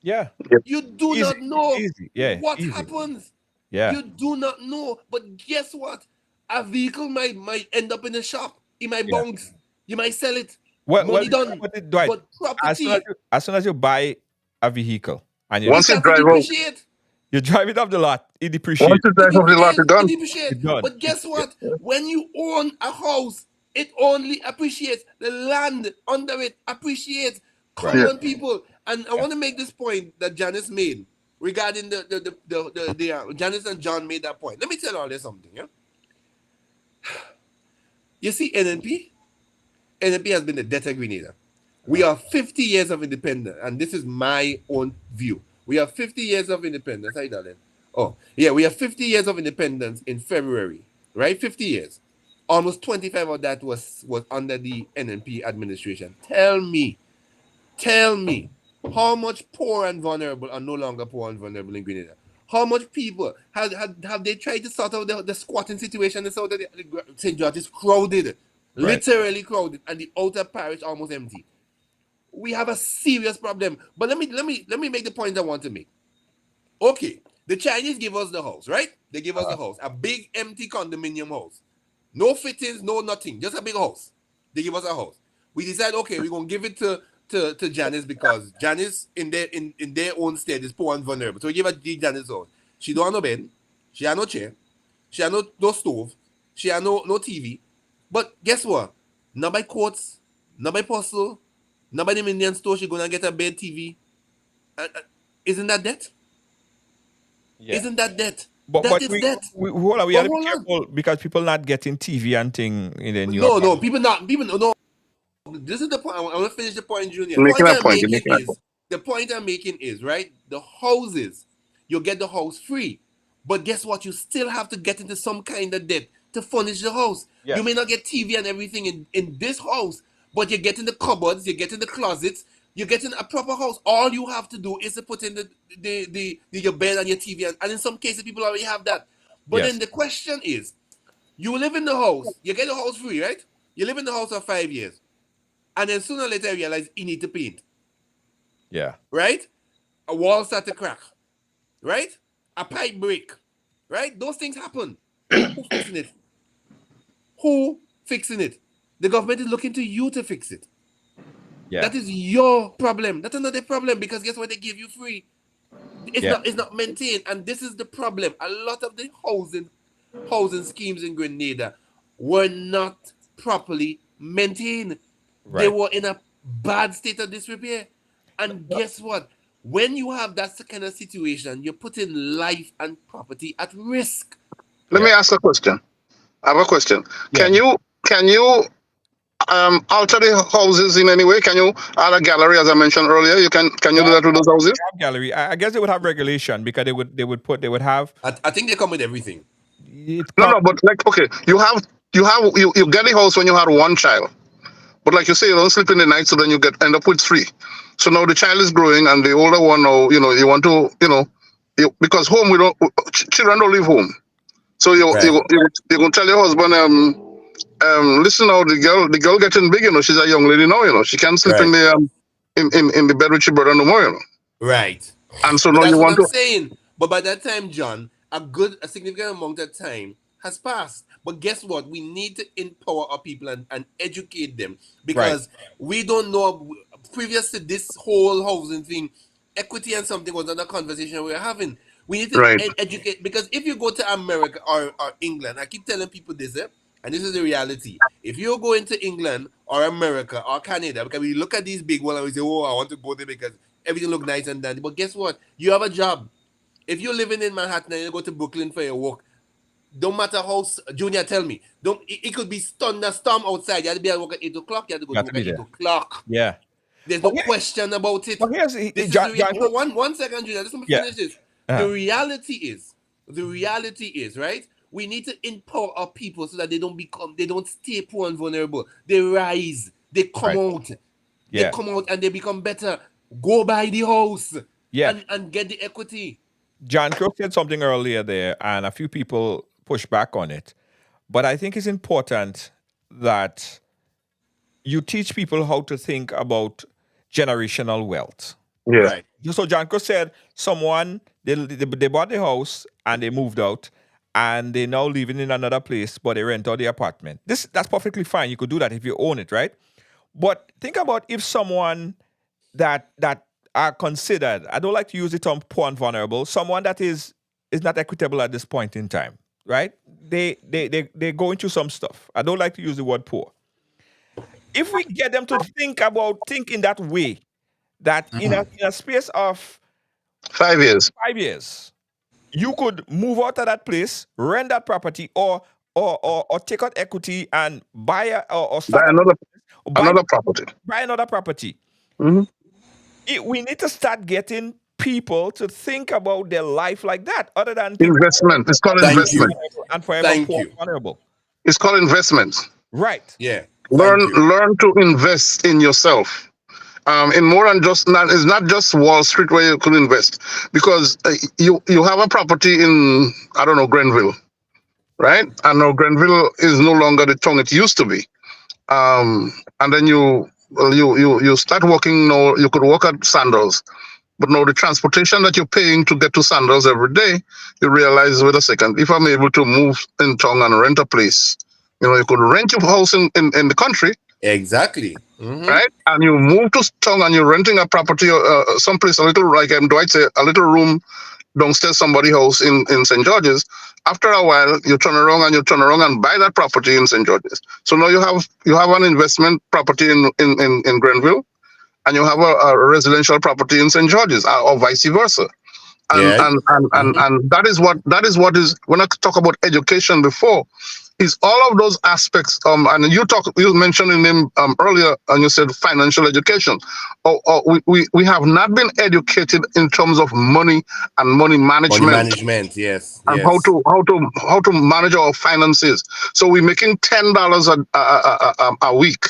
Yeah. You do Easy. not know Easy. Yeah. what Easy. happens. Yeah. You do not know. But guess what? A vehicle might end up in a shop. It might Yeah. bounce. You might sell it. Well, Money done. Dwight, But as soon property, as soon as you buy a vehicle and it Once you starts to drive out, depreciate. you drive it off the lot, it once depreciates. you drive off the lot, you're It done. depreciates. It's done. But guess what? When you own a house, it only appreciates. The land under it appreciates. Right. Yeah. Common people. And I want to make this point that Janice made regarding the Janice and John made that point. Let me tell all this something. Yeah? You see, NNP has been the debt of Grenada. We are 50 years of independence, and this is my own view. We have 50 years of independence. Hi, darling. Oh, yeah, we have 50 years of independence in February, right? 50 years. Almost 25 of that was under the NNP administration. Tell me, how much poor and vulnerable are no longer poor and vulnerable in Grenada? How much people have they tried to sort out the squatting situation in South of St. George is crowded, literally crowded, and the outer parish almost empty. We have a serious problem. But let me make the point I want to make. Okay, the Chinese give us the house, right? They give us the house, a big empty condominium house, no fittings, no nothing, just a big house. They give us a house. We decide, okay, we're gonna give it to Janice because Janice in their own state is poor and vulnerable. So we give her Janice house. She don't have no bed, she have no chair, she have no stove, she have no TV. But guess what? Not by courts, not by postal, not by the Indian store, she gonna get a bed TV. Isn't that debt? Yeah. Isn't that debt? But That but is we debt. hold on, we But have to be hold on. careful because people not getting TV and thing in the New No, York. no, people no. This is the point. I want to finish the point, Junior. You're making a point. You're making a point. The point I'm making is right. The houses, you get the house free, but guess what? You still have to get into some kind of debt to furnish the house. Yes. You may not get TV and everything in this house, but you get in the cupboards, you get in the closets, you get in a proper house. All you have to do is to put in your bed and your TV, and in some cases people already have that. But Yes. then the question is, you live in the house, you get the house free, right? You live in the house for 5 years. And then sooner or later you realize you need to paint. Yeah. Right? A wall start to crack. Right? A pipe break. Right? Those things happen. Who fixing it? Who fixing it? The government is looking to you to fix it. Yeah. That is your problem. That's another problem because guess what? They give you free. It's not maintained. And this is the problem. A lot of the housing schemes in Grenada were not properly maintained. Right. They were in a bad state of disrepair. And guess what? When you have that kind of situation, you're putting life and property at risk. Let me ask a question. I have a question. Yeah. Can you alter the houses in any way? Can you add a gallery, as I mentioned earlier? Can you do that with those houses? Gallery. I guess they would have regulation because they would have I think they come with everything. it. No, but like okay, you get the house when you had one child, but like you say, you don't sleep in the night, so then you end up with three. So now the child is growing, and the older one now, you want to, because home children don't leave home. So you can tell your husband, listen now, the girl getting big, she's a young lady now, she can't sleep in the in the bed with your brother no more, Right. And so But now that's you what want I'm to. saying. But by that time, John, a significant amount of time has passed. But guess what? We need to empower our people and educate them because we don't know. Previous to this whole housing thing, equity and something was another conversation we were having. We need to Right. educate, because if you go to America or England, I keep telling people this, and this is the reality. If you go into England or America or Canada, because we look at these big ones and we say, oh, I want to go there because everything look nice and dandy. But guess what? You have a job. If you're living in Manhattan and you go to Brooklyn for your work, don't matter how Junior tell me. Don't it could be thunderstorm outside. You have to be at work at 8 o'clock. You have to go You to have to work be at eight there. o'clock. Yeah. There's But no question about it. here's This is John, the John one second, Junior. Just let me yeah. finish this. Uh-huh. The reality is, right? We need to empower our people so that they don't stay poor and vulnerable. They rise, they come Right. out, Yeah. and they become better. Go buy the house Yeah. and get the equity. John Crow said something earlier there, and a few people pushed back on it. But I think it's important that you teach people how to think about generational wealth. Yeah. Right. So John Crow said someone they bought the house and they moved out and they're now living in another place, but they rent out the apartment. That's perfectly fine. You could do that if you own it, right? But think about if someone that are considered, I don't like to use the term poor and vulnerable, someone that is not equitable at this point in time, right? They're going through some stuff. I don't like to use the word poor. If we get them to think in that way, that in a space of 5 years. 5 years, you could move out of that place, rent that property, or take out equity and buy or Buy start another or buy another property. buy another property. Hmm. We need to start getting people to think about their life like that, other than thinking Investment. It's called Thank you. investment. and forever Thank poor you. and vulnerable. It's called investment. Right. Yeah. Learn Thank you. learn to invest in yourself. In more than just not, it's not just Wall Street where you could invest, because you have a property in, I don't know, Grenville, right? And now Grenville is no longer the town it used to be. And then you start working now. You could work at Sandals, but now the transportation that you're paying to get to Sandals every day, you realize, wait a second, if I'm able to move in town and rent a place, you could rent your house in the country, Exactly. Mm-hmm. right? And you move to town and you're renting a property, someplace a little, like Dwight say, a little room downstairs somebody house in St. George's. After a while, you turn around and buy that property in St. George's. So now you have an investment property in Grenville, and you have a residential property in St. George's, or vice versa. And Yeah. and that is what is, when I talk about education before, is all of those aspects. And you mentioned in him earlier, and you said financial education. We have not been educated in terms of money and money Money management, management. Yes. and Yes. how to manage our finances. So we're making $10 a week,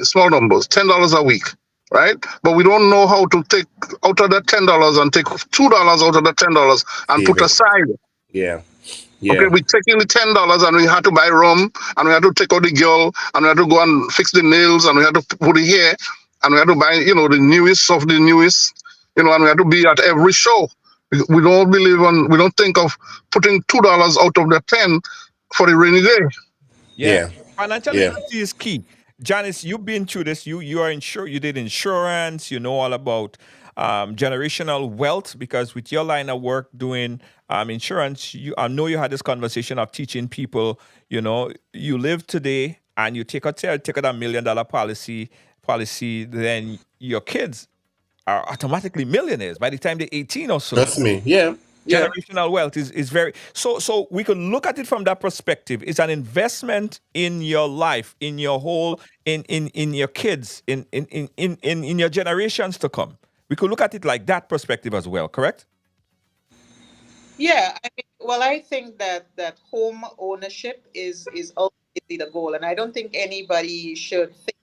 small numbers, $10 a week, right? But we don't know how to take out of that $10 and take $2 out of the $10 and Save put it. aside. Yeah. Okay, Yeah. we taking the $10 and we had to buy rum, and we had to take out the girl, and we had to go and fix the nails, and we had to put the hair, and we had to buy the newest of the newest, and we had to be at every show. We don't we don't think of putting $2 out of the 10 for the rainy day. Yeah. Yeah. Financial Yeah. literacy is key. Janice, you've been through this. You are you did insurance. You know all about generational wealth, because with your line of work doing insurance, I know you had this conversation of teaching people. You live today and you take out a $1 million policy, then your kids are automatically millionaires by the time they're 18 or so. Trust me. Yeah. Yeah. Generational wealth is very so we can look at it from that perspective. It's an investment in your life, in your whole, in your kids, in your generations to come. We could look at it like that perspective as well, correct? Yeah, well, I think that home ownership is ultimately the goal, and I don't think anybody should think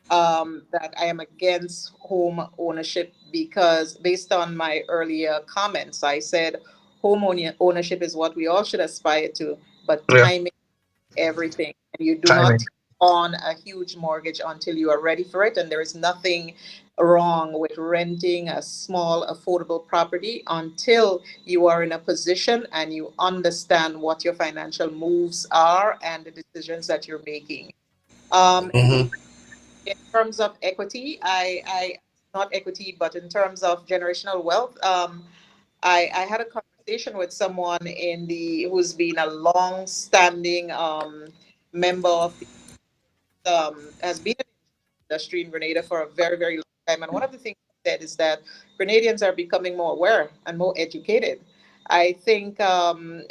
that I am against home ownership, because based on my earlier comments, I said ownership is what we all should aspire to, but Yeah, timing is everything, and you do not timing. take on a huge mortgage until you are ready for it, and there is nothing wrong with renting a small affordable property until you are in a position and you understand what your financial moves are and the decisions that you're making. Mm-hmm. In terms of equity, I not equity, but in terms of generational wealth, I had a conversation with someone who's been a long-standing member of has been in the industry in Grenada for a very, very long time. And one of the things he said is that Grenadians are becoming more aware and more educated. I think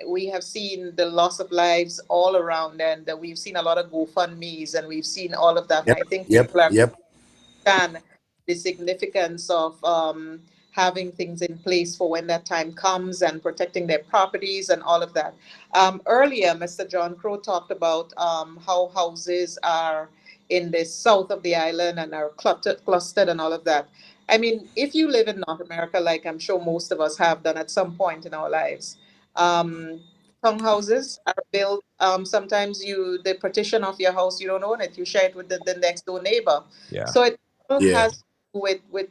we have seen the loss of lives all around, and we've seen a lot of GoFundMe's, and we've seen all of that. And Yep. I think Yep. people are Yep. understand the significance of having things in place for when that time comes and protecting their properties and all of that. Earlier, Mr. John Crow talked about how houses are in the south of the island and are clustered and all of that. I mean, if you live in North America, like I'm sure most of us have done at some point in our lives, um, townhouses are built. Sometimes the partition of your house, you don't own it. You share it with the next door neighbor. Yeah. So it all Yeah. has to do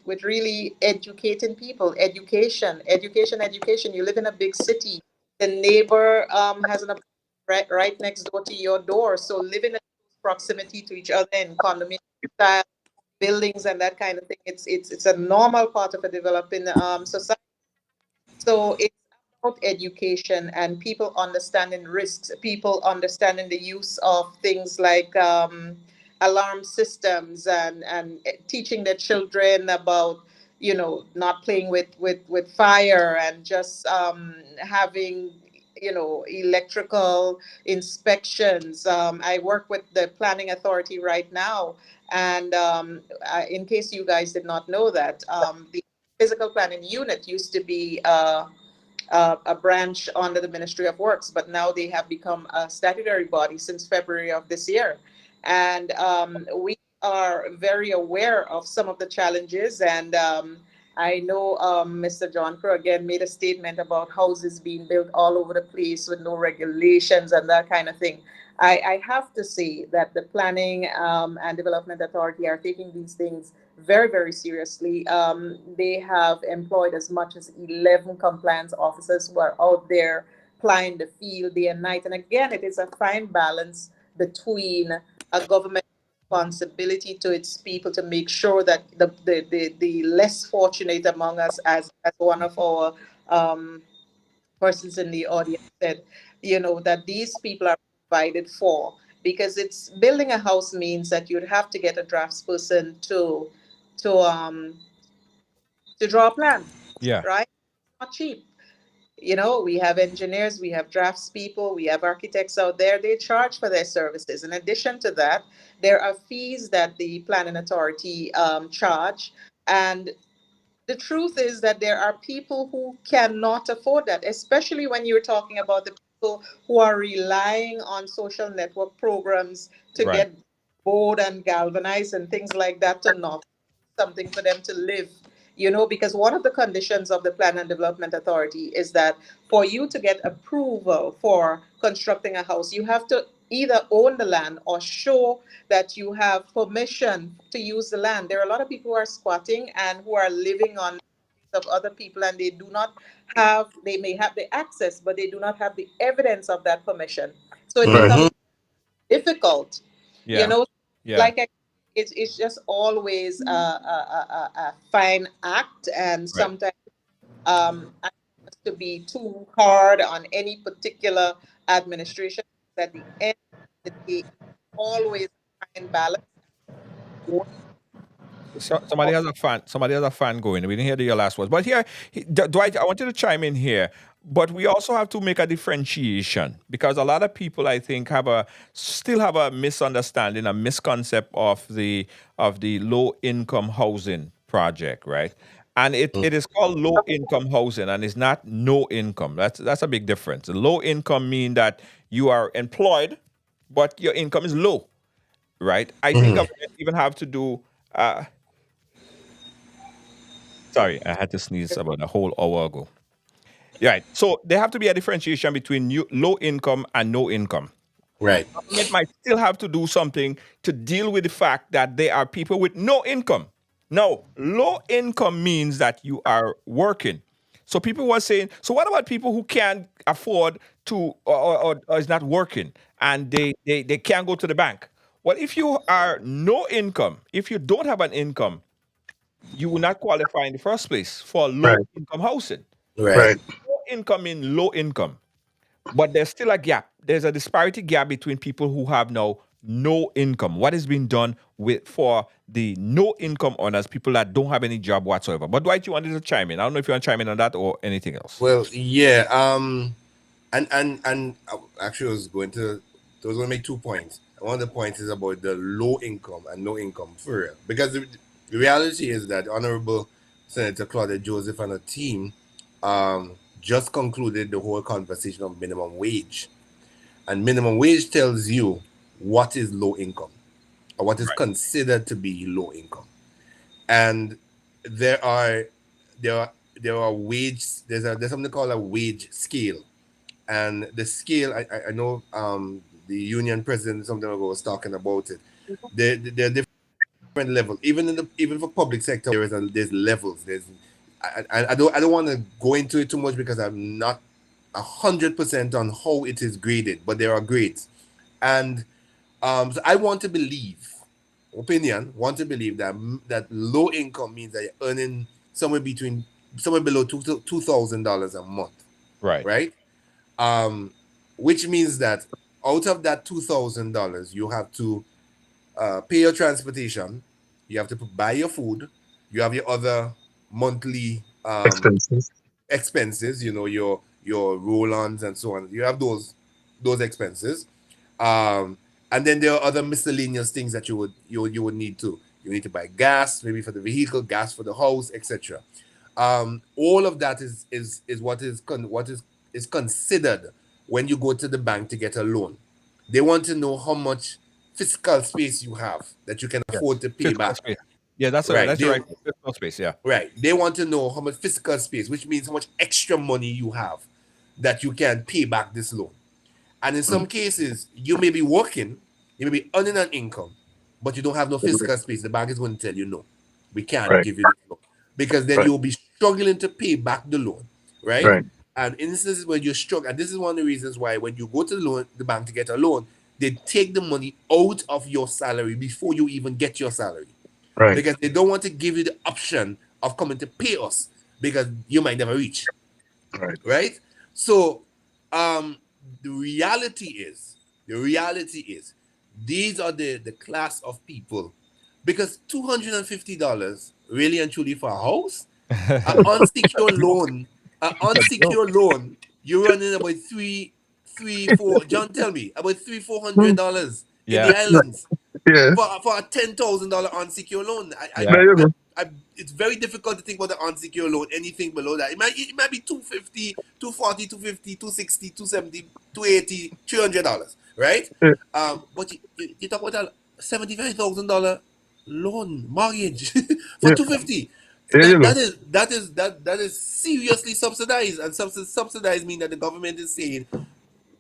with really educating people, education. You live in a big city. The neighbor has an apartment right next door to your door. So living in close proximity to each other in condominium style buildings and that kind of thing, it's a normal part of a developing society. So it's about education and people understanding risks, people understanding the use of things like alarm systems and teaching their children about not playing with fire and just having electrical inspections. I work with the planning authority right now, and in case you guys did not know that, the physical planning unit used to be a branch under the Ministry of Works, but now they have become a statutory body since February of this year. And we are very aware of some of the challenges. And I know Mr. John Crow again made a statement about houses being built all over the place with no regulations and that kind of thing. I have to say that the Planning and Development Authority are taking these things very, very seriously. They have employed as much as 11 compliance officers who are out there plying the field day and night. And again, it is a fine balance between a government responsibility to its people to make sure that the less fortunate among us, as one of our persons in the audience said, that these people are provided for. Because it's building a house means that you'd have to get a draftsperson to um to draw a plan, Yeah. right? It's not cheap. We have engineers, we have draftspeople, we have architects out there. They charge for their services. In addition to that, there are fees that the planning authority charge, and the truth is that there are people who cannot afford that, especially when you're talking about the people who are relying on social network programs to Right. get bored and galvanized and things like that to not something for them to live. Because one of the conditions of the Plan and Development Authority is that for you to get approval for constructing a house, you have to either own the land or show that you have permission to use the land. There are a lot of people who are squatting and who are living on of other people, and they may have the access, but they do not have the evidence of that permission. So it Right. becomes Mm-hmm. difficult, you Yeah. know. Yeah. Like it's just always a fine act, and Right. sometimes I want us to be too hard on any particular administration. At the end of the day, always a fine balance. So, somebody has a fan. Somebody has a fan going. We didn't hear your last words, but here, Dwight, I want you to chime in here. But we also have to make a differentiation because a lot of people, I think, still have a misunderstanding, a misconcept of the low income housing project, right? And it is called low income housing, and it's not no income. That's a big difference. Low income mean that you are employed, but your income is low, right? I think Mm-hmm. government even have to do. Uh, Sorry, I had to sneeze about a whole hour ago. Right. So there have to be a differentiation between low income and no income. Right. Government might still have to do something to deal with the fact that there are people with no income. Now, low income means that you are working. So people were saying, so what about people who can't afford to or is not working and they can't go to the bank? Well, if you are no income, if you don't have an income, you will not qualify in the first place for low Right. income housing. Right. Right. Low income in low income, but there's still a gap. There's a disparity gap between people who have now no income. What is being done with for the no income earners, people that don't have any job whatsoever? But Dwight, you wanted to chime in. I don't know if you want to chime in on that or anything else. Well, yeah. And actually, I was going to make 2 points. One of the points is about the low income and no income for real, because the reality is that Honorable Senator Claudia Joseph and her team just concluded the whole conversation of minimum wage, and minimum wage tells you what is low income or what is considered to be low income, and there are there are there are wage there's something called a wage scale, and the scale I know the union president some time ago was talking about it. There are different levels, even for public sector. There's levels. I don't want to go into it too much because I'm not 100% on how it is graded, but there are grades, and so I want to believe, want to believe that low income means that you're earning somewhere below $2,000 a month, Right. right? Um, which means that out of that $2,000, you have to pay your transportation, you have to buy your food, you have your other monthly Expenses. expenses, your roll-ons and so on. You have those expenses, um, and then there are other miscellaneous things that you would need to. You need to buy gas, maybe for the vehicle, gas for the house, etc. All of that is what is considered when you go to the bank to get a loan. They want to know how much fiscal space you have that you can afford to pay Fiscal back. space. Yeah, that's right. Right. That's right. Fiscal space. Yeah. Right. They want to know how much fiscal space, which means how much extra money you have that you can pay back this loan. And in some cases, you may be working, you may be earning an income, but you don't have no fiscal space. The bank is going to tell you, no, we can't Right. give you this loan. Because then Right. you'll be struggling to pay back the loan. Right? Right. And in instances where you're struggling, and this is one of the reasons why when you go to the bank to get a loan, they take the money out of your salary before you even get your salary, Right. because they don't want to give you the option of coming to pay us because you might never reach. Right. Right? So the reality is these are the class of people, because $250 really and truly for a house, an unsecured loan, you're running about three, four. John, tell me about $300-400 in the Yeah. islands Yeah. for a $10,000 unsecured loan. Yeah. There you go. It's very difficult to think about the unsecured loan. Anything below that, it might be 250, 240, 250, 260, 270, 280, $300, right? Yeah. But you talk about a $75,000 loan mortgage for Yeah. 250. There you go. That is seriously subsidized, and subsidized mean that the government is saying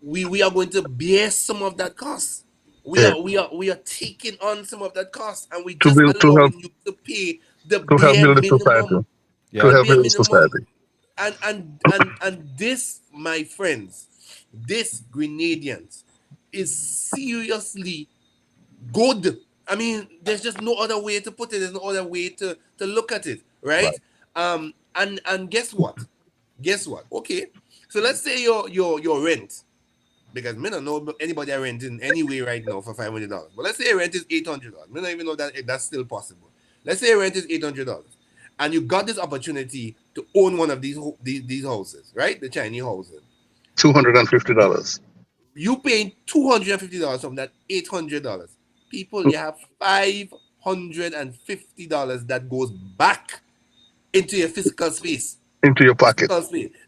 we are going to bear some of that cost. We Yeah. are we are we are taking on some of that cost, and we To just build allowing you to pay the to help bare build a society. minimum. To Yeah. The help bare build a minimum. society. And this, my friends, this Grenadians is seriously good. I mean, there's just no other way to put it. There's no other way to look at it, right? And guess what? Okay, so let's say your rent, because me don't know anybody are renting anyway right now for $500. But let's say your rent is $800. Me don't even know that if that's still possible. Let's say your rent is $800, and you got this opportunity to own one of these houses, right? The Chinese houses. $250. You paying $250 from that $800. People, you have $550 that goes back into your fiscal space. Into your pocket.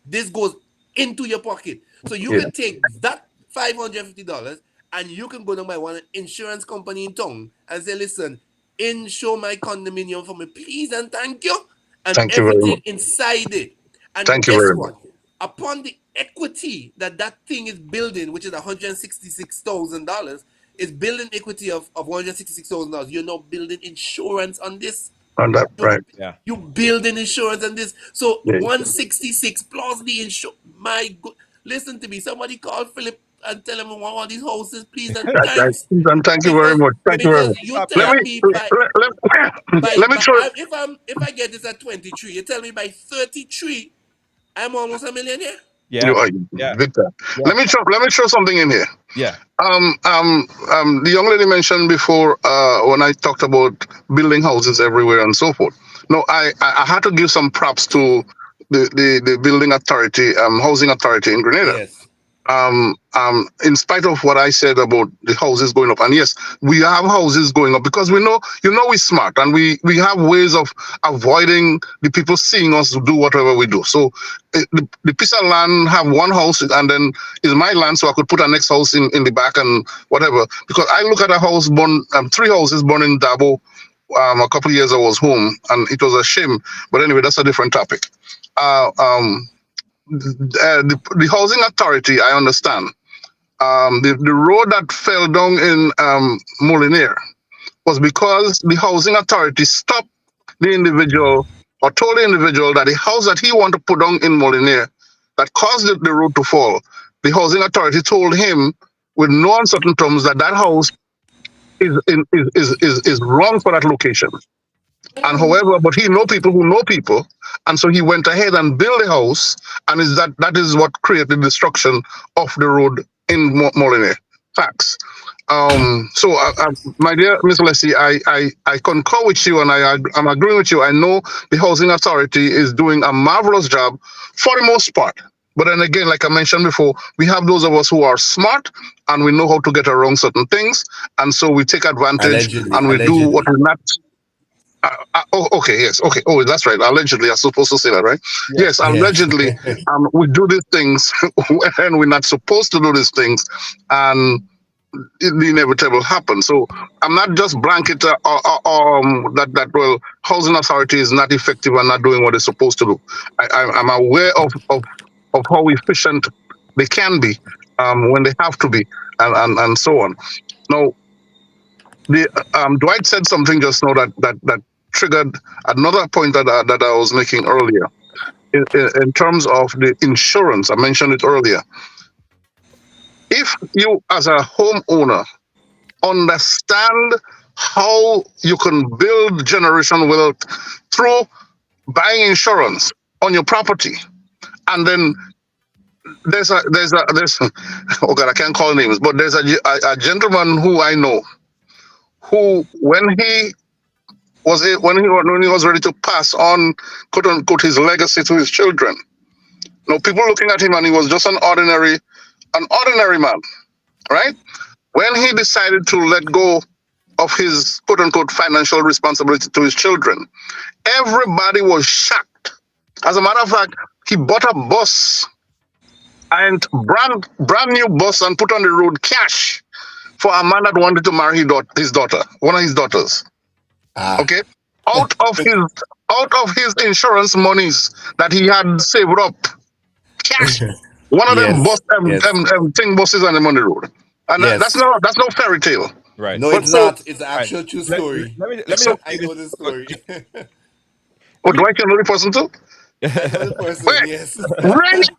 This goes into your pocket. So you Yeah. can take that $550 and you can go to my one insurance company in town and say, listen, insure my condominium for me, please and thank you. And Thank you very everything much. inside it. And Thank you guess very what? much. Upon the equity that thing is building, which is $166,000, is building equity of $166,000. You're now building insurance on this. On that, right? Yeah. You building insurance on this. So Yeah. 166 plus the insurance. My good, listen to me. Somebody call Philip and tell him we want all these houses, please and thanks. And thank you very Because much. Thank you very much. you Let tell me me let me throw. if I get this at 23, you tell me by 33 I'm almost a millionaire. Yeah. You are Yeah. big time. Yeah. Let me throw something in here. Yeah. The young lady mentioned before when I talked about building houses everywhere and so forth. No, I had to give some props to the building authority, housing authority in Grenada. Yes. In spite of what I said about the houses going up, and yes, we have houses going up because we know, we're smart and we have ways of avoiding the people seeing us do whatever we do. So the piece of land have one house and then is my land, so I could put a next house in the back and whatever. Because I look at a house born, three houses born in Dabo. A couple of years I was home, and it was a shame. But anyway, that's a different topic. Uh, um, the housing authority, I understand. The road that fell down in Molinier was because the housing authority stopped the individual or told the individual that the house that he wanted to put down in Molinier that caused the road to fall, the housing authority told him with no uncertain terms that that house is wrong for that location. And however, but he know people who know people, and so he went ahead and built a house, and that is what created the destruction of the road in Molyneux. Facts. So, my dear Miss Leslie, I concur with you, and I'm agreeing with you. I know the housing authority is doing a marvelous job for the most part. But then again, like I mentioned before, we have those of us who are smart and we know how to get around certain things, and so we take advantage Allegedly. and we do what we're not. Oh, okay, yes, okay. Oh, that's right. Allegedly, I'm supposed to say that, right? Yes, allegedly, we do these things when we're not supposed to do these things, and the inevitable happens. So I'm not just blanket that well, housing authority is not effective and not doing what it's supposed to do. I'm aware of how efficient they can be when they have to be, and so on. Now, the Dwight said something just now that triggered another point that I was making earlier in terms of the insurance. I mentioned it earlier. If you, as a homeowner, understand how you can build generational wealth through buying insurance on your property, and then there's oh God, I can't call names, but there's a gentleman who I know who when he was ready to pass on, quote unquote, his legacy to his children. People looking at him, and he was just an ordinary man, right? When he decided to let go of his quote unquote financial responsibility to his children, everybody was shocked. As a matter of fact, he bought a bus and brand new bus and put on the road cash for a man that wanted to marry his daughter, one of his daughters. Okay, out of his insurance monies that he had saved up, cash. One of them thing buses on the road, and that's no fairy tale. Right. No, But it's so, not. It's an Right. actual true Let story. me just So- say I know this. the story. do I know the person too? I know the person, Wait. yes. Right?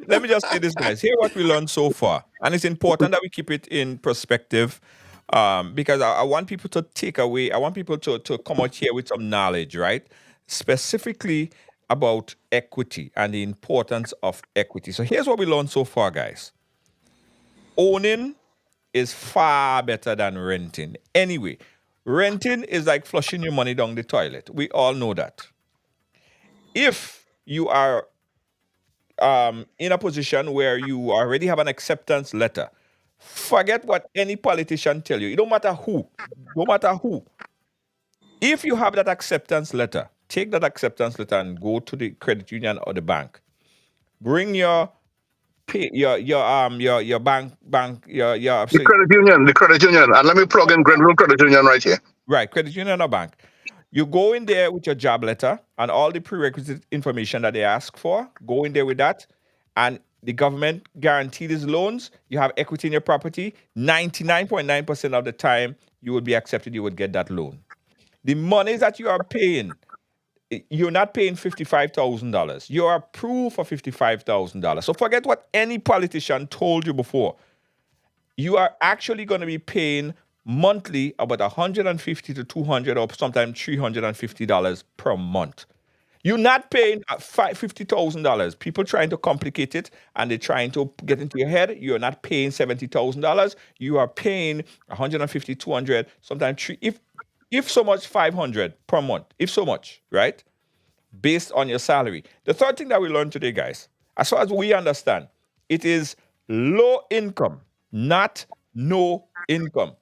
Let me just say this, guys. Here, what we learned so far, and it's important that we keep it in perspective, because I want people to take away. I want people to come out here with some knowledge, right? Specifically about equity and the importance of equity. So here's what we learned so far, guys. Owning is far better than renting. Anyway, renting is like flushing your money down the toilet. We all know that. If you are in a position where you already have an acceptance letter, forget what any politician tell you. It don't matter who. No matter who. If you have that acceptance letter, take that acceptance letter and go to the credit union or the bank. Bring your bank The credit union, and let me plug in Grenville Credit Union right here. right, credit union or bank. You go in there with your job letter and all the prerequisite information that they ask for. Go in there with that, and the government guarantee these loans. You have equity in your property. 99.9% of the time, you will be accepted. You would get that loan. The money that you are paying, you're not paying $55,000. You are approved for $55,000. So forget what any politician told you before. You are actually going to be paying monthly about $150 to $200 or sometimes $350 per month. You're not paying $50,000. People trying to complicate it and they're trying to get into your head. You're not paying $70,000. You are paying 150, 200, sometimes three, if so much 500 per month, if so much, right? Based on your salary. The third thing that we learned today, guys, as far as we understand, it is low income, not no income.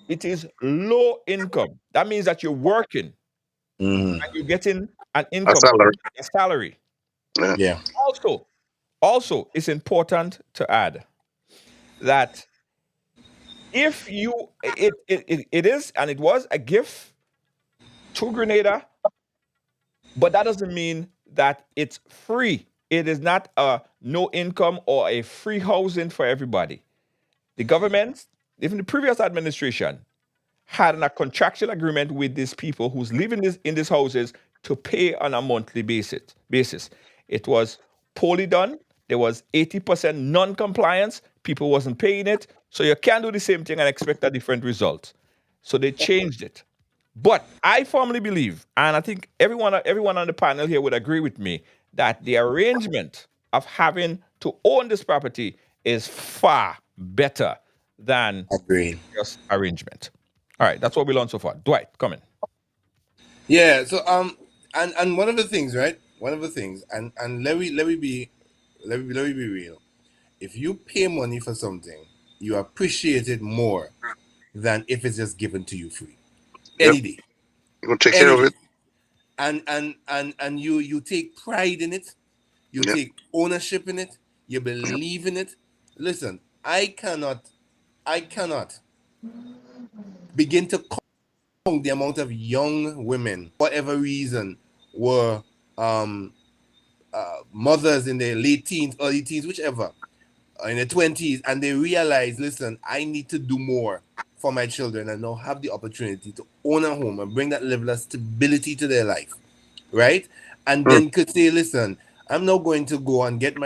It is low income. That means that you're working Mm-hmm. and you're getting an A income, salary. a salary. Yeah. Yeah. Also, it's important to add that if you it is and it was a gift to Grenada, but that doesn't mean that it's free. It is not a no income or a free housing for everybody. The government, even the previous administration, had a contractual agreement with these people who's living in these houses to pay on a monthly basis. It was poorly done. There was 80% non-compliance. People wasn't paying it. So you can't do the same thing and expect a different result. So they changed it. But I firmly believe, and I think everyone on the panel here would agree with me, that the arrangement of having to own this property is far better than Agreed. just arrangement. All right, that's what we learned so far. Dwight, come in. Yeah. So and one of the things, right? One of the things, and let me be real. If you pay money for something, you appreciate it more than if it's just given to you free. Yep. Any day. You will take care Any of day. it. And you take pride in it, you Yeah. take ownership in it, you believe in it. Listen, I cannot begin to count the amount of young women, whatever reason, were mothers in their late teens, early teens, whichever, in their 20s, and they realize, listen, I need to do more for my children and now have the opportunity to own a home and bring that level of stability to their life, right? And then could say, listen, I'm not going to go and get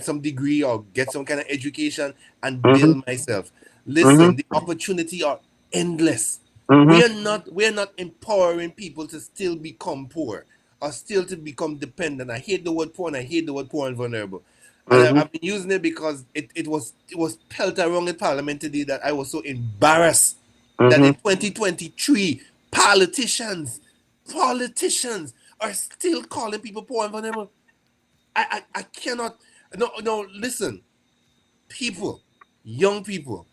some degree or get some kind of education and Mm-hmm. build myself. Mm-hmm. Listen, the opportunity are endless. Mm-hmm. We are not empowering people to still become poor or still to become dependent. I hate the word poor and I hate the word poor and vulnerable. And Mm-hmm. I've been using it because it was pelted around in Parliament today that I was so embarrassed that in Mm-hmm. 2023 politicians are still calling people poor and vulnerable. I cannot. No, listen, people, young people,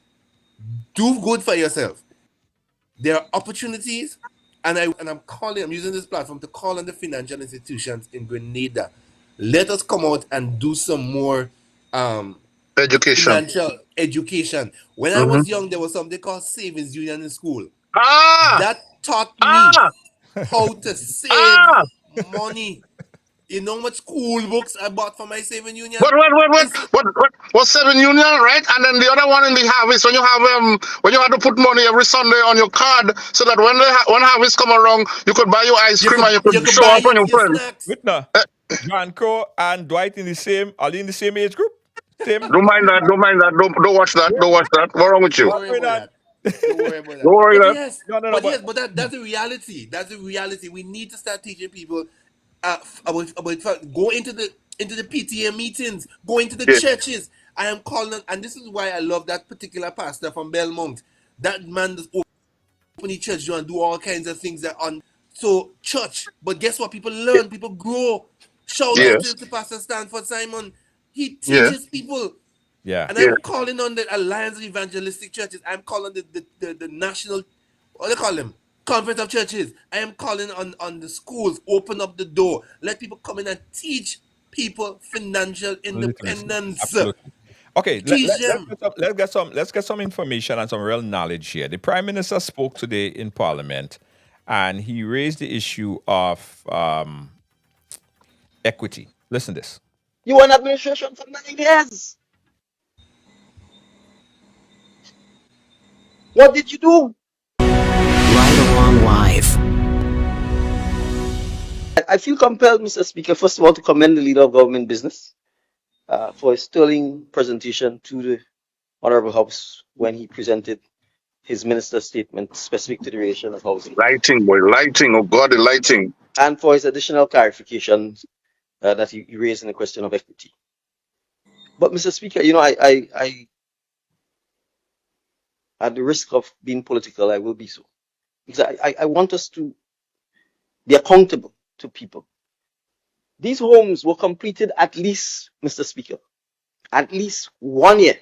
do good for yourself. There are opportunities, and I'm using this platform to call on the financial institutions in Grenada. Let us come out and do some more Education. financial education. When I Mm-hmm. was young, there was something called savings union in school. Ah! That taught me Ah! how to save Ah! money. You know how much school books I bought for my saving What, union? what, what, what, This is what 7 union, right? And then the other one in the harvest when you have when you have to put money every Sunday on your card so that when harvest come around you could buy your ice cream and you you could could show buy off on your your friends. snacks. Whitner, John Crow and Dwight are they in the same age group? Same? Don't mind that. Don't mind that. Don't watch that. Yeah. Don't watch that. What's wrong with Don't you? What's worry going about on? that. Don't worry about Don't that. worry that. No, but That's a reality. That's a reality. We need to start teaching people go into the PTA meetings, go into the Yeah. churches. I am calling, and this is why I love that particular pastor from Belmont. That man does open the church door and do all kinds of things that on so church. But guess what? People learn, people grow. Shout out Yes. to Pastor Stanford Simon. He Yeah. teaches people. yeah. And Yeah. I'm calling on the Alliance of Evangelistic Churches. I'm calling the national, what do they call them? Conference of Churches. I am calling on the schools. Open up the door. Let people come in and teach people financial Literacy. independence. Absolutely. Okay, Teach them. let's get some information and some real knowledge here. The Prime Minister spoke today in Parliament and he raised the issue of equity. Listen to this. You were in administration for 9 years. What did you do? Right along life. I feel compelled, Mr. Speaker, first of all, to commend the leader of government business for his sterling presentation to the Honorable House when he presented his minister's statement specific to the relation of housing, Lighting, boy, lighting. Oh God, the lighting. and for his additional clarification that he raised in the question of equity. But, Mr. Speaker, at the risk of being political, I will be so. Because I want us to be accountable to people. These homes were completed at least, Mr. Speaker, at least 1 year.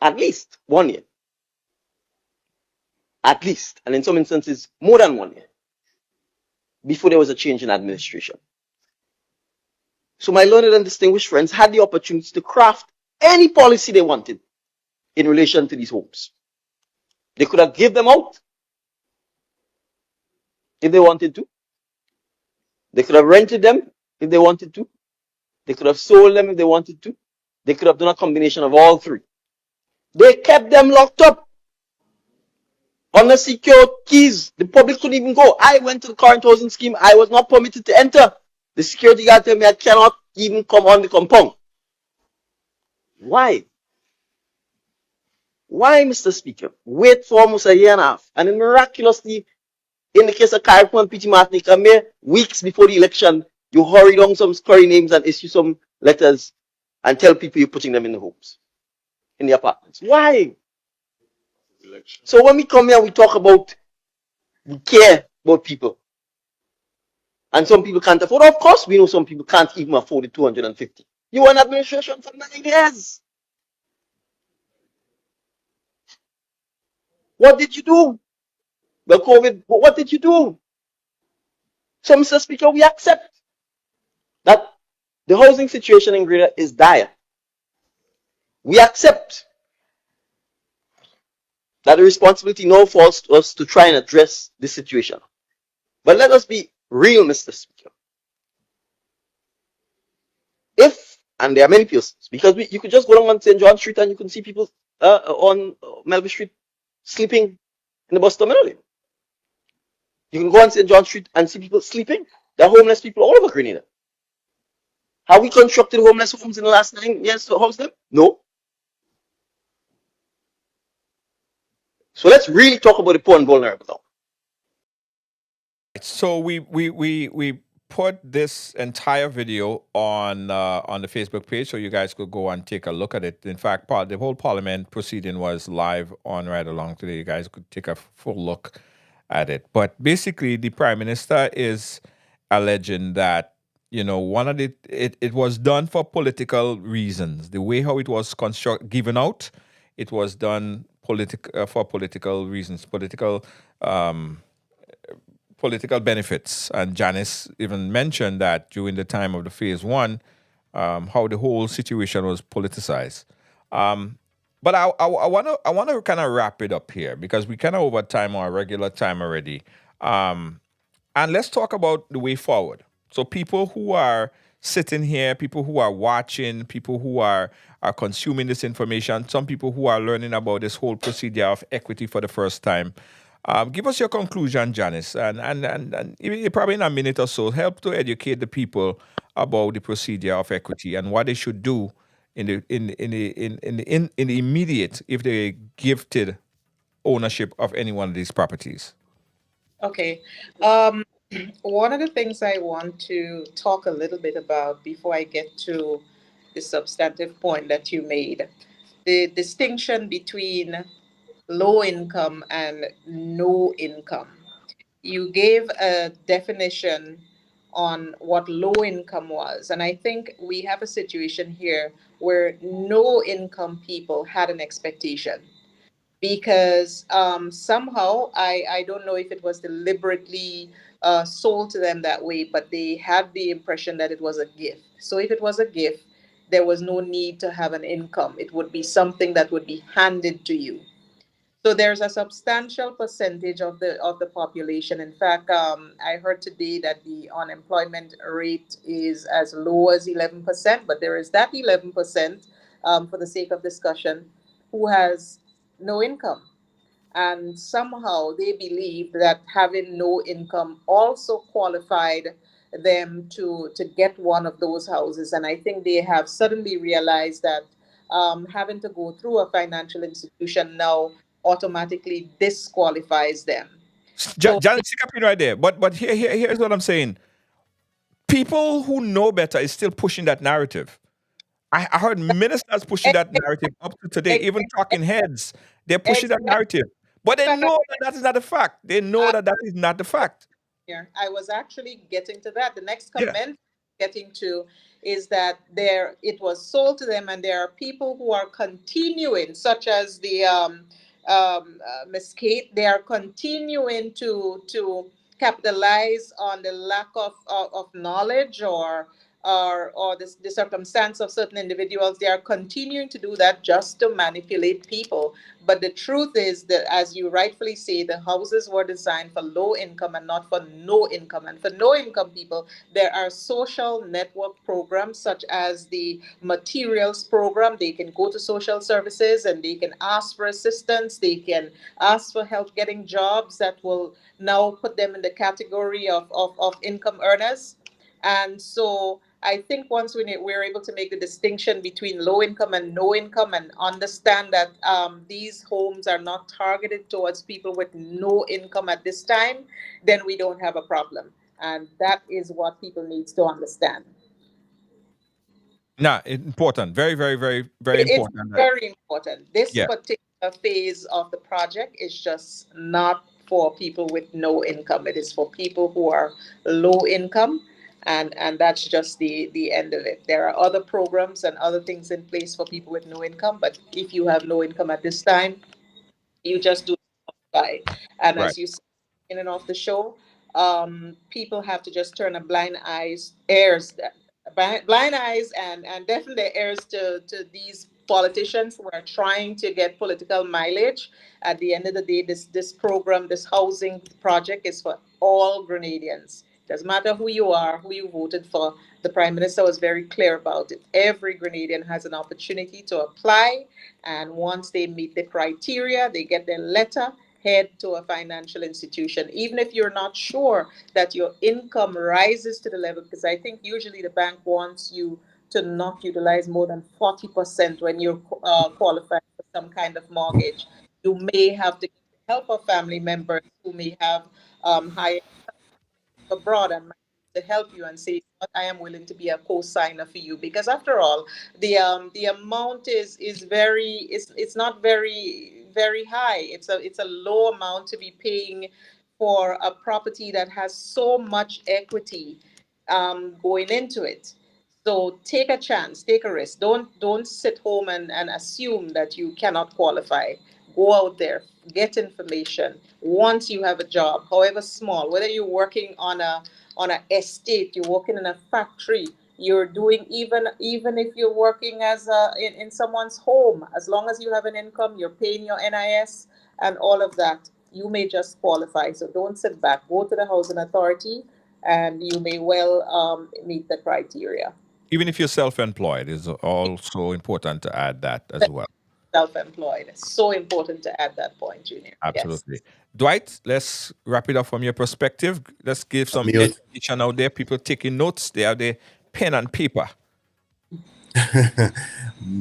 At least 1 year. At least. And in some instances, more than 1 year. Before there was a change in administration. So my learned and distinguished friends had the opportunity to craft any policy they wanted in relation to these homes. They could have given them out if they wanted to. They could have rented them if they wanted to. They could have sold them if they wanted to. They could have done a combination of all three. They kept them locked up on the secure keys. The public couldn't even go. I went to the current housing scheme. I was not permitted to enter. The security guard told me I cannot even come on the compound. Why? Why, Mr. Speaker? Wait for almost a year and a half. And then miraculously, in the case of Carrickmore and P.T. Martinica, mere weeks before the election, you hurry down some scurry names and issue some letters and tell people you're putting them in the homes, in the apartments. Why? So when we come here, we talk about, we care about people. And some people can't afford. Of course, we know some people can't even afford the 250. You were in administration for 9 years. What did you do? Well, COVID, what did you do? So, Mr. Speaker, we accept that the housing situation in Greater is dire. We accept that the responsibility now falls to us to try and address this situation. But let us be real, Mr. Speaker. If, and there are many persons, because you could just go down on St. John Street and you can see people on Melville Street sleeping in the bus terminal. You can go on St. John Street and see people sleeping. There are homeless people all over Grenada. Have we constructed homeless homes in the last 9 years to house them? No. So let's really talk about the poor and vulnerable now. So we put this entire video on the Facebook page, so you guys could go and take a look at it. In fact, the whole Parliament proceeding was live on Right Along today. You guys could take a full look at it. But basically, the Prime Minister is alleging that one of it was done for political reasons. The way how it was given out, it was done for political reasons, political benefits. And Janice even mentioned that during the time of the phase one, how the whole situation was politicized. But I want to kind of wrap it up here because we kind of over time our regular time already. And let's talk about the way forward. So people who are sitting here, people who are watching, people who are consuming this information, some people who are learning about this whole procedure of equity for the first time. Give us your conclusion, Janice, and even probably in a minute or so, help to educate the people about the procedure of equity and what they should do in the immediate if they gifted ownership of any one of these properties. Okay. Um, One of the things I want to talk a little bit about before I get to the substantive point that you made, the distinction between low income and no income. You gave a definition on what low income was, and I think we have a situation here where no income people had an expectation because somehow I don't know if it was deliberately sold to them that way, but they had the impression that it was a gift. So if it was a gift, there was no need to have an income. It would be something that would be handed to you. So there's a substantial percentage of the population. In fact, I heard today that the unemployment rate is as low as 11%, but there is that 11%, for the sake of discussion, who has no income. And somehow they believed that having no income also qualified them to get one of those houses. And I think they have suddenly realized that having to go through a financial institution now automatically disqualifies them. So John, stick up in right there. But here's what I'm saying. People who know better is still pushing that narrative. I heard ministers pushing that narrative up to today, even talking heads. They're pushing that narrative. But they know that that is not a fact. They know that that is not the fact. here. I was actually getting to that. The next Yeah. comment getting to is that there it was sold to them, and there are people who are continuing, such as the Miss Kate. They are continuing to capitalize on the lack of knowledge or the circumstance of certain individuals. They are continuing to do that just to manipulate people. But the truth is that, as you rightfully say, the houses were designed for low income and not for no income. And for no income people, there are social network programs such as the materials program. They can go to social services and they can ask for assistance. They can ask for help getting jobs that will now put them in the category of income earners. And so I think once we're able to make the distinction between low income and no income and understand that these homes are not targeted towards people with no income at this time, then we don't have a problem. And that is what people need to understand. Nah, important. Very, very, very, very It's important. very important. This Yeah. particular phase of the project is just not for people with no income. It is for people who are low income, and that's just the end of it. There are other programs and other things in place for people with no income, but if you have no income at this time, you just do by. And Right. as you said in and off the show, people have to just turn a blind eyes, ears, blind eyes, and definitely ears to these politicians who are trying to get political mileage. At the end of the day, this program, this housing project, is for all Grenadians. Doesn't matter who you are, who you voted for. The Prime Minister was very clear about it. Every Grenadian has an opportunity to apply, and once they meet the criteria, they get their letter, head to a financial institution. Even if you're not sure that your income rises to the level, because I think usually the bank wants you to not utilize more than 40% when you're qualified for some kind of mortgage. You may have to get the help of family members who may have higher abroad and to help you and say, I am willing to be a co-signer for you, because after all, the amount is very, it's not very high. It's a low amount to be paying for a property that has so much equity going into it. So take a chance, take a risk. Don't sit home and assume that you cannot qualify. Go out there, get information. Once you have a job, however small, whether you're working on an estate, you're working in a factory, you're doing, even if you're working as in someone's home, as long as you have an income, you're paying your NIS and all of that, you may just qualify. So don't sit back. Go to the housing authority, and you may well meet the criteria. Even if you're self-employed, is also important to add that as well. Self-employed. It's so important to add that point, Junior. Yes. Absolutely. Dwight, let's wrap it up from your perspective. Let's give some Mute. education out there. People taking notes. They have their pen and paper.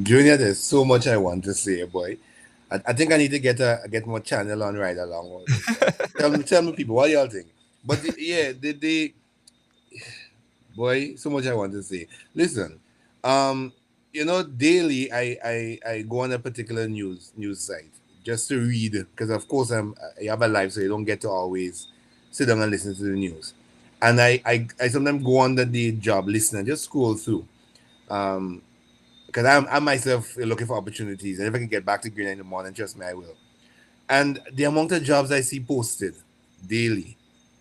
Junior, there's so much I want to say, boy. I think I need to get more channel on right along. tell me people what y'all think. But yeah, they boy, so much I want to say. Listen, daily I go on a particular news site just to read, because of course I have a life, so you don't get to always sit down and listen to the news. And I sometimes go on the job listen and just scroll through. Because I myself looking for opportunities, and if I can get back to Green in the morning, trust me, I will. And the amount of jobs I see posted daily,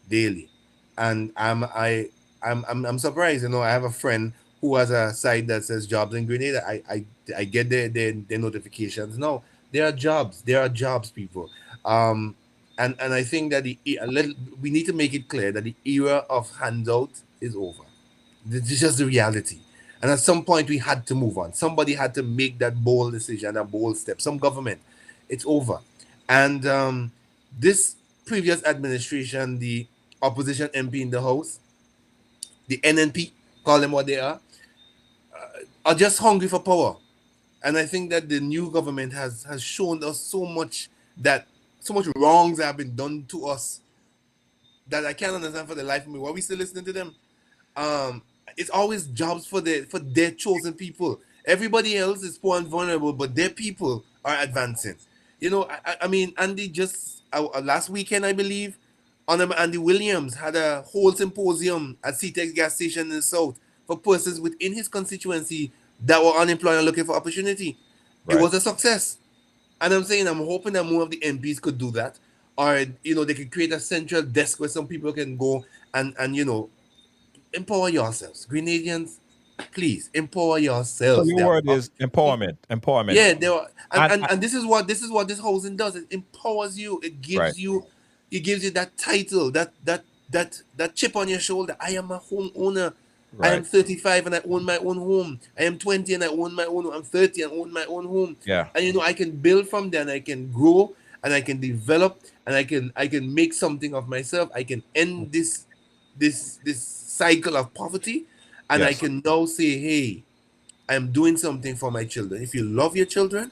daily, and I'm surprised. I have a friend who has a site that says jobs in Grenada. I get their notifications. No, there are jobs, people. And I think that we need to make it clear that the era of handout is over. This is just the reality. And at some point, we had to move on. Somebody had to make that bold decision, that bold step. Some government, it's over. And this previous administration, the opposition MP in the House, the NNP, call them what they are just hungry for power. And I think that the new government has shown us so much that so much wrongs have been done to us that I can't understand for the life of me. Why are we still listening to them? Um, it's always jobs for their chosen people. Everybody else is poor and vulnerable, but their people are advancing. You know, I mean, Andy just last weekend, I believe, Honorable Andy Williams had a whole symposium at CTEX gas station in the south for persons within his constituency that were unemployed and looking for opportunity. It Right. was a success. And I'm saying I'm hoping that more of the MPs could do that. Or, they could create a central desk where some people can go and empower yourselves. Grenadians, please empower So yourselves. your There are word is opportunities. empowerment. Empowerment. Yeah, there are, and, And and and this is what this housing does. It empowers you. right. It gives you that title, that chip on your shoulder. I am a homeowner. I am Right. 35 and I own my own home. I am 20 and I own my own. I'm 30 and own my own home. Yeah. And I can build from there and I can grow and I can develop and I can make something of myself. I can end this cycle of poverty, and I Yes. can now say, hey, I'm doing something for my children. If you love your children,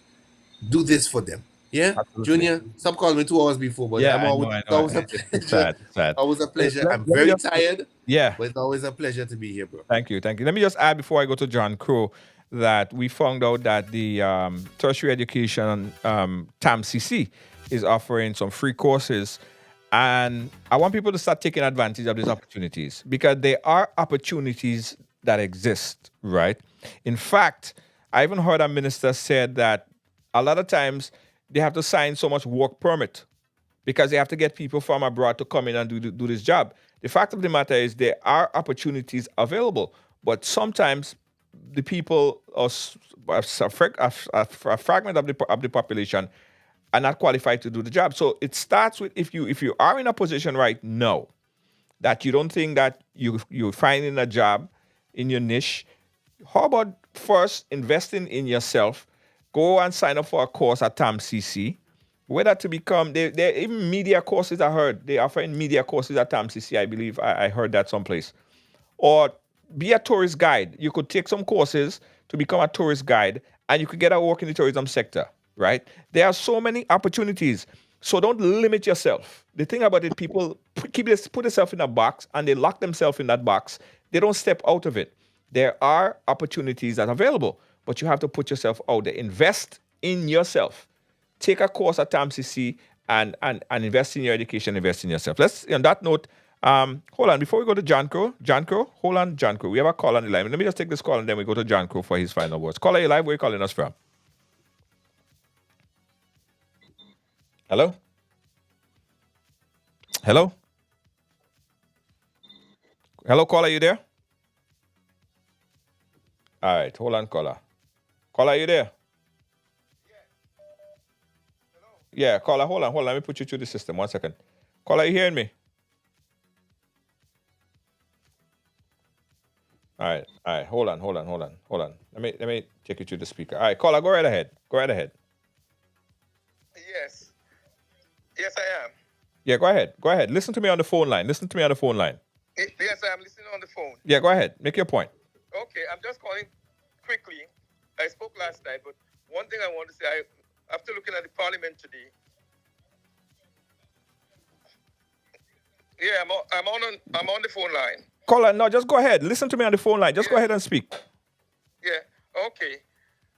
do this for them. Yeah, Absolutely. Junior, stop calling me 2 hours before, but Yeah, I'm I always know. I it's know. always a It's pleasure. sad. It's sad. Always a pleasure. I'm Let me very just. tired, Yeah. but it's always a pleasure to be here, bro. Thank you. Thank you. Let me just add before I go to John Crow that we found out that the tertiary education TAMCC is offering some free courses. And I want people to start taking advantage of these opportunities because there are opportunities that exist, right? In fact, I even heard a minister said that a lot of times they have to sign so much work permit because they have to get people from abroad to come in and do this job. The fact of the matter is there are opportunities available, but sometimes the people or a fragment of the population are not qualified to do the job. So it starts with if you are in a position right now that you don't think that you're finding a job in your niche, how about first investing in yourself? Go and sign up for a course at TAMCC. Whether to become, they even media courses. I heard they offering media courses at TAMCC. I believe I heard that someplace. Or be a tourist guide. You could take some courses to become a tourist guide, and you could get a work in the tourism sector. Right? There are so many opportunities. So don't limit yourself. The thing about it, people put themselves in a box and they lock themselves in that box. They don't step out of it. There are opportunities that are available, but you have to put yourself out there. Invest in yourself. Take a course at TAMCC and invest in your education, invest in yourself. Let's, on that note, hold on. Before we go to John Crow, hold on, John Crow. We have a call on the line. Let me just take this call and then we go to John Crow for his final words. Caller, you live? Where are you calling us from? Hello? Hello? Hello, caller, you there? All right, hold on, caller. Caller, you there? Yeah, caller, hold on. Let me put you through the system. 1 second. Caller, you hearing me? All right. Hold on. Let me take you to the speaker. All right, caller, go right ahead. Yes. Yes, I am. Yeah, go ahead. Listen to me on the phone line. Yes, I am listening on the phone. Yeah, go ahead. Make your point. Okay, I'm just calling quickly. I spoke last night, but one thing I want to say, after looking at the parliament today, yeah, I'm on the phone line. Caller, no, just go ahead. Listen to me on the phone line. Just go ahead and speak. Yeah, okay.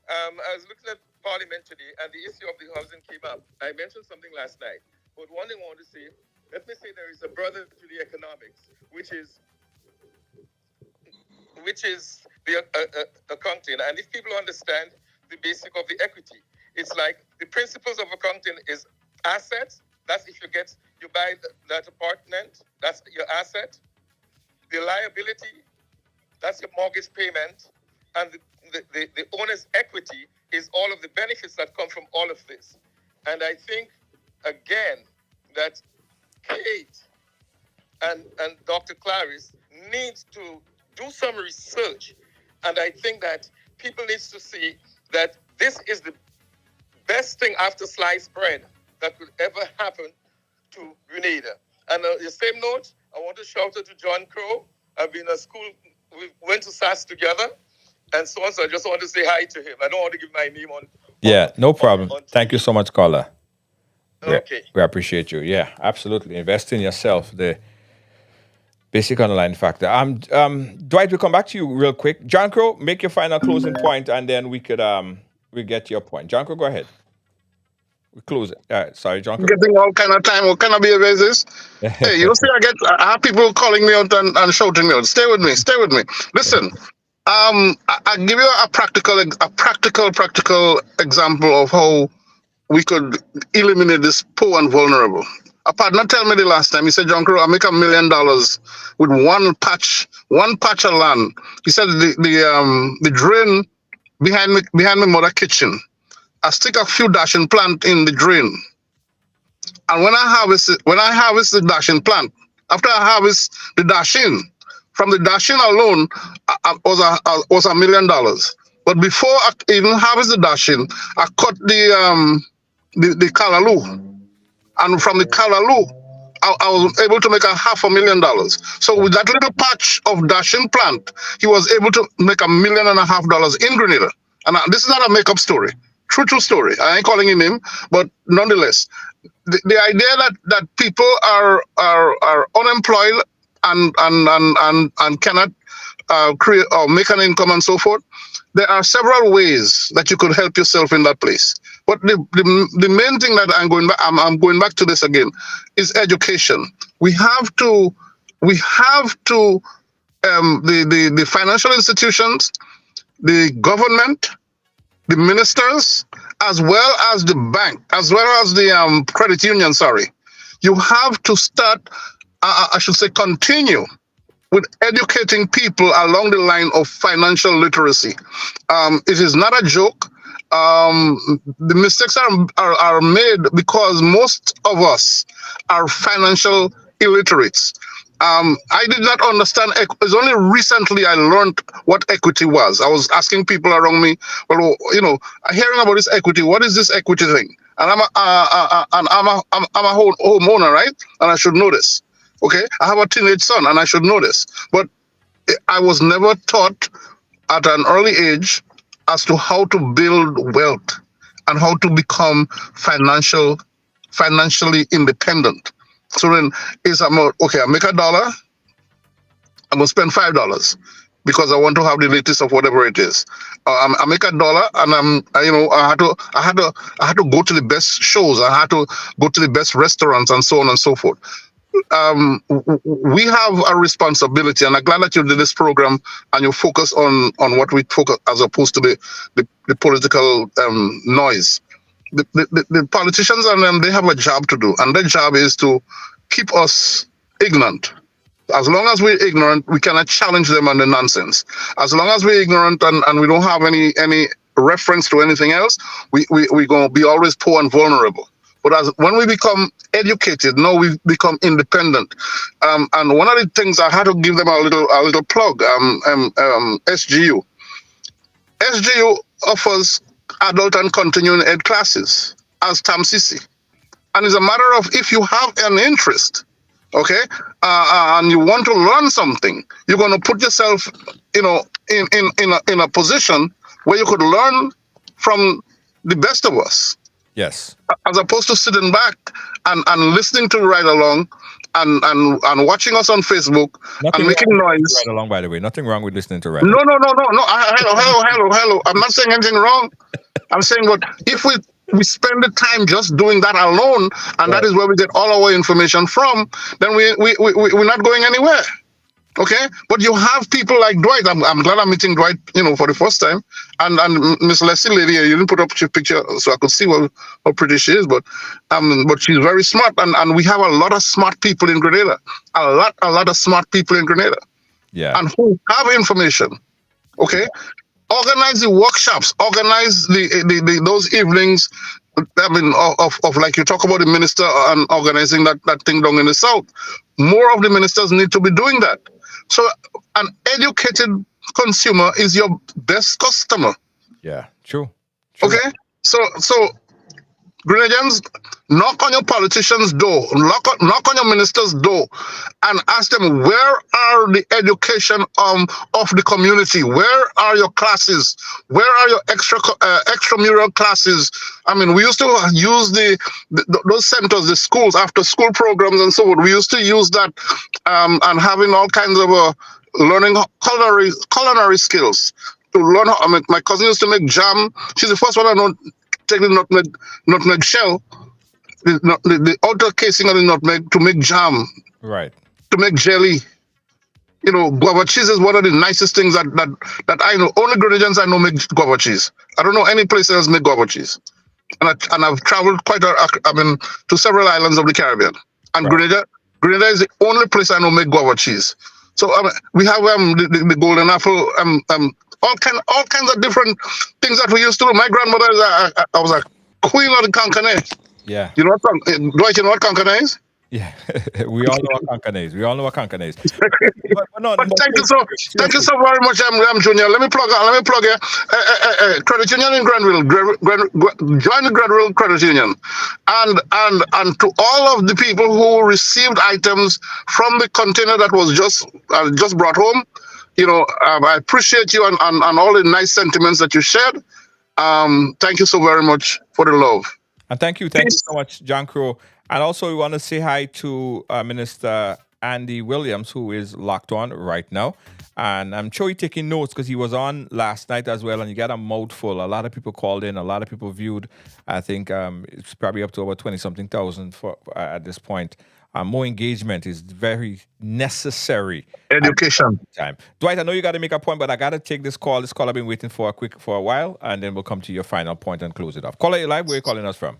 I was looking at parliament today, and the issue of the housing came up. I mentioned something last night, but one thing I want to say, let me say there is a brother to the economics, which is the accounting. And if people understand the basic of the equity, it's like the principles of accounting is assets. That's if you buy that apartment, that's your asset. The liability, that's your mortgage payment. And the owner's equity is all of the benefits that come from all of this. And I think, again, that Kate and Dr. Clarice needs to do some research. And I think that people need to see that this is the best thing after sliced bread that could ever happen to Grenada. And on the same note, I want to shout out to John Crow. I've been at school, we went to SAS together, and so on. So I just want to say hi to him. I don't want to give my name on. Yeah, no problem. Thank you so much, caller. Okay. We appreciate you. Yeah, absolutely. Invest in yourself. The basic underlying factor. Dwight, we'll come back to you real quick. John Crow, make your final closing point, and then we get your point. John Crow, go ahead. We close it. Sorry, John Crow. Getting all kind of time. What kind of behavior is this? Hey, you see, I have people calling me out and shouting me out. Stay with me. Stay with me. Listen, I give you a practical example of how we could eliminate this poor and vulnerable. A partner tell me the last time, he said, John Crow, I make $1 million with one patch of land. He said the drain behind my mother kitchen. I stick a few dashing plant in the drain. And when I harvest the dashing plant, after I harvest the dashing, from the dashing alone was $1 million. But before I even harvest the dashing, I cut the callaloo, and from the callaloo, I was able to make $500,000. So with that little patch of dashing plant, he was able to make $1.5 million in Grenada. And this is not a make-up story. True story. I ain't calling him name, but nonetheless, the idea that people are unemployed and cannot create or make an income and so forth, there are several ways that you could help yourself in that place. But the main thing that I'm going back to this again is education. We have to the financial institutions, the government, the ministers, as well as the bank, as well as the credit union, you have to start, I should say, continue with educating people along the line of financial literacy. It is not a joke. The mistakes are made because most of us are financial illiterates. I did not understand. It's only recently I learned what equity was. I was asking people around me, well, hearing about this equity. What is this equity thing? And I'm a homeowner, right? And I should know this. Okay, I have a teenage son, and I should know this. But I was never taught at an early age as to how to build wealth and how to become financially independent. So then it's about, okay, I make $1, I'm gonna spend $5 because I want to have the latest of whatever it is. I make $1 and I had to go to the best shows. I had to go to the best restaurants and so on and so forth. We have a responsibility, and I'm glad that you did this program and you focus on what we focus as opposed to the political noise. The politicians and them, they have a job to do, and their job is to keep us ignorant. As long as we're ignorant, we cannot challenge them on the nonsense. As long as we're ignorant and we don't have any reference to anything else, we're going to be always poor and vulnerable. But when we become educated, now we become independent. And one of the things I had to give them a little plug, SGU. SGU offers adult and continuing ed classes as TAMCC. And it's a matter of if you have an interest, okay, and you want to learn something, you're going to put yourself, in a position where you could learn from the best of us. Yes. As opposed to sitting back and listening to Ride Along and watching us on Facebook and making noise. Ride Along, by the way. Nothing wrong with listening to Ride No. Along. Hello. I'm not saying anything wrong. I'm saying, but if we spend the time just doing that alone, and that is where we get all our information from, then we're not going anywhere. Okay, but you have people like Dwight. I'm glad I'm meeting Dwight, for the first time. And Miss Leslie lady, you didn't put up your picture so I could see how pretty she is. But she's very smart, and we have a lot of smart people in Grenada. A lot of smart people in Grenada. Yeah. And who have information. Okay, organize the workshops. Organize the those evenings. Of like you talk about the minister and organizing that thing down in the south. More of the ministers need to be doing that. So an educated consumer is your best customer. Yeah, true. Okay, so Grenadians, knock on your politicians' door, knock on your ministers' door, and ask them, where are the education of the community? Where are your classes? Where are your extramural classes? I mean, we used to use those centers, the schools, after school programs and so on. We used to use that and having all kinds of learning culinary skills to learn. I mean, my cousin used to make jam. She's the first one I know taking nutmeg shell, the outer casing of the nutmeg to make jam, Right. to make jelly. You know, guava cheese is one of the nicest things that I know. Only Grenadians I know make guava cheese. I don't know any place else make guava cheese. And I've traveled to several islands of the Caribbean. And Right. Grenada is the only place I know make guava cheese. So we have the golden apple, all kinds of different things that we used to do. My grandmother, I was a queen of the Cancanais. Yeah. You know what? Dwight, you know what Cancanais is? Yeah. We all know what Concan is. We all know what Concan is. But But thank you so very much, Junior. Let me plug here. Credit Union in Granville. Join the Granville Credit Union, and to all of the people who received items from the container that was just brought home. You know, I appreciate you and all the nice sentiments that you shared. Thank you so very much for the love. And thank you so much, John Crow. And also, we want to say hi to Minister Andy Williams, who is locked on right now. And I'm sure he's taking notes because he was on last night as well, and you got a mouthful. A lot of people called in, a lot of people viewed. I think it's probably up to over 20-something thousand at this point. More engagement is very necessary. Education. Time. Dwight, I know you got to make a point, but I got to take this call. This call I've been waiting for a while, and then we'll come to your final point and close it off. Caller, you live? Where are you calling us from?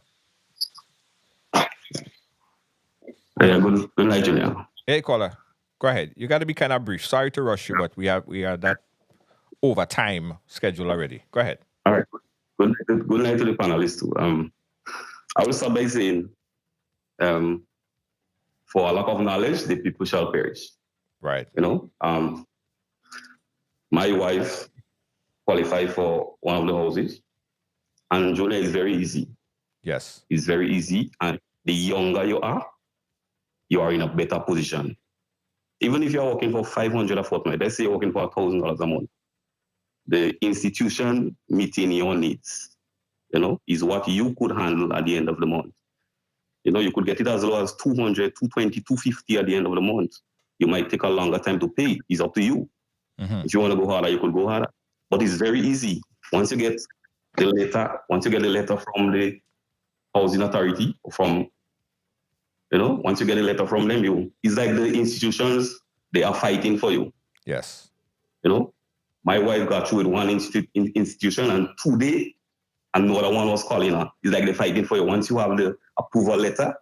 Good night, Junior. Hey, caller, go ahead. You got to be kind of brief. Sorry to rush you, but we are that overtime schedule already. Go ahead. All right. Good night to the panelists too. I will start by saying, for a lack of knowledge, the people shall perish. Right. You know, my wife qualified for one of the houses, and Junior is very easy. Yes. It's very easy, and the younger you are in a better position. Even if you're working for $500 a fortnight, let's say you're working for $1,000 a month, the institution meeting your needs, you know, is what you could handle at the end of the month. You know, you could get it as low as $200, $220, $250 at the end of the month. You might take a longer time to pay. It's up to you. Mm-hmm. If you want to go harder, you could go harder. But it's very easy. Once you get the letter from the housing authority, once you get a letter from them, it's like the institutions, they are fighting for you. Yes. You know, my wife got through with one institution, and today another one was calling her. It's like they're fighting for you. Once you have the approval letter,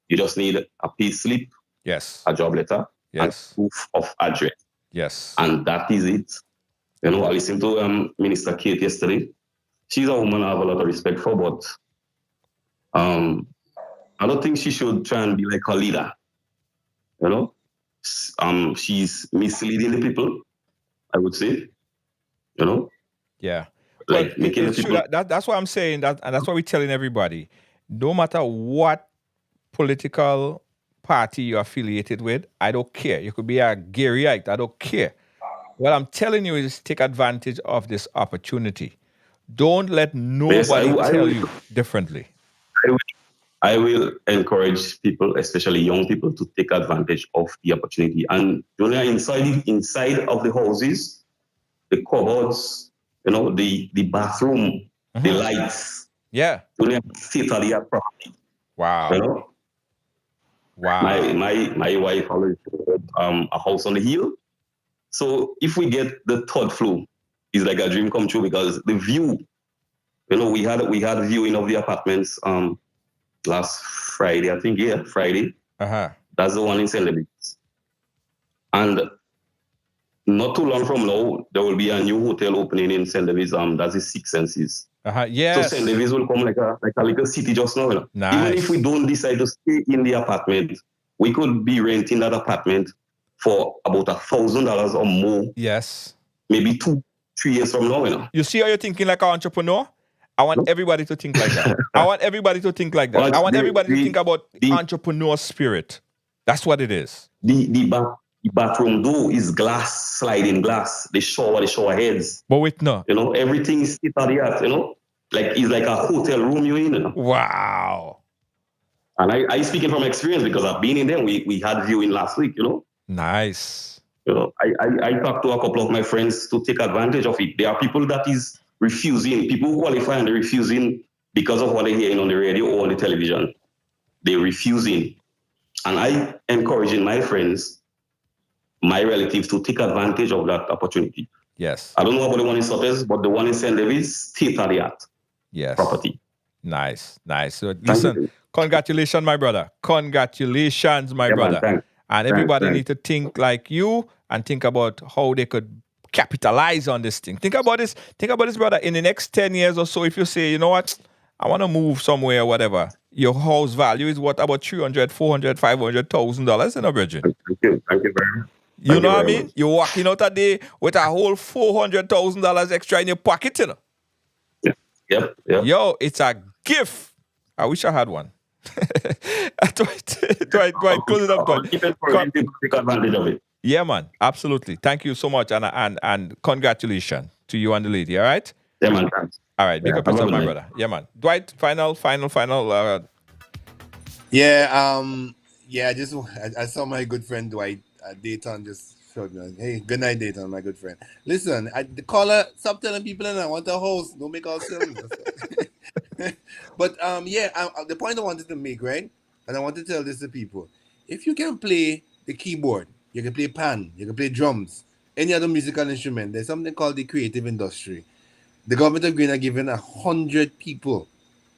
you just need a pay slip, yes, a job letter, yes, and proof of address. Yes. And that is it. You know, I listened to Minister Kate yesterday. She's a woman I have a lot of respect for, but I don't think she should try and be like her leader. You know, she's misleading the people, I would say. You know. Yeah. Like well, making the people. That's why I'm saying that, and that's why we're telling everybody. No matter what political party you're affiliated with, I don't care. You could be a Garyite, I don't care. What I'm telling you is take advantage of this opportunity. Don't let nobody tell you differently. I will encourage people, especially young people, to take advantage of the opportunity. And inside of the houses, the cupboards, you know, the bathroom, mm-hmm. the lights. Yeah. State-of-the-art property. Wow. You know? Wow. My wife always a house on the hill. So if we get the third floor, it's like a dream come true because the view, you know, we had a viewing of the apartments last Friday, I think. Yeah, Friday. Uh-huh. That's the one in St. Louis. And not too long from now, there will be a new hotel opening in St. Louis. That's the Six Senses. Uh-huh. Yes. So St. Louis will come like a little city just now. You know? Nice. Even if we don't decide to stay in the apartment, we could be renting that apartment for about $1,000 or more. Yes. Maybe 2-3 years from now. You know? You see how you're thinking like an entrepreneur? I want everybody to think like that. I want everybody to think like that. Well, I want everybody to think about the entrepreneur spirit. That's what it is. the bathroom door is glass, sliding glass. The shower heads. But wait, no. You know, everything is state of the art, you know. Like it's like a hotel room you're in, you know? Wow. And I speaking from experience because I've been in them. We had viewing last week, you know. Nice. You know, I talked to a couple of my friends to take advantage of it. There are people that is refusing, people who qualify and they're refusing because of what they're hearing on the radio or on the television. They're refusing. And I encouraging my friends, my relatives to take advantage of that opportunity. Yes. I don't know about the one in Sotes, but the one in St. David's, state of the art property. Nice. So listen, congratulations, my brother. Congratulations, my brother. Man, and everybody need to think like you and think about how they could capitalize on this thing. Think about this, brother. In the next 10 years or so, if you say, you know what, I want to move somewhere or whatever, your house value is what, about $300,000, $400,000, $500,000 in a Bridget. Thank you very much. You know what I mean? You're walking out a day with a whole $400,000 extra in your pocket, you know? Yep. Yo, it's a gift. I wish I had one. Dwight, close it up, Dwight. Keep take advantage of it. Yeah, man. Absolutely. Thank you so much. And congratulations to you and the lady, all right? Yeah, man. Thanks. All right. Big up yourself, my brother. Yeah, man. Dwight, final. I saw my good friend Dwight Dayton just showed me. Hey, good night, Dayton, my good friend. Listen, the caller, stop telling people I want a host. Don't make all sense. But the point I wanted to make, right? And I want to tell this to people. If you can play the keyboard, you can play pan, you can play drums, any other musical instrument, there's something called the creative industry. The government of Green are giving 100 people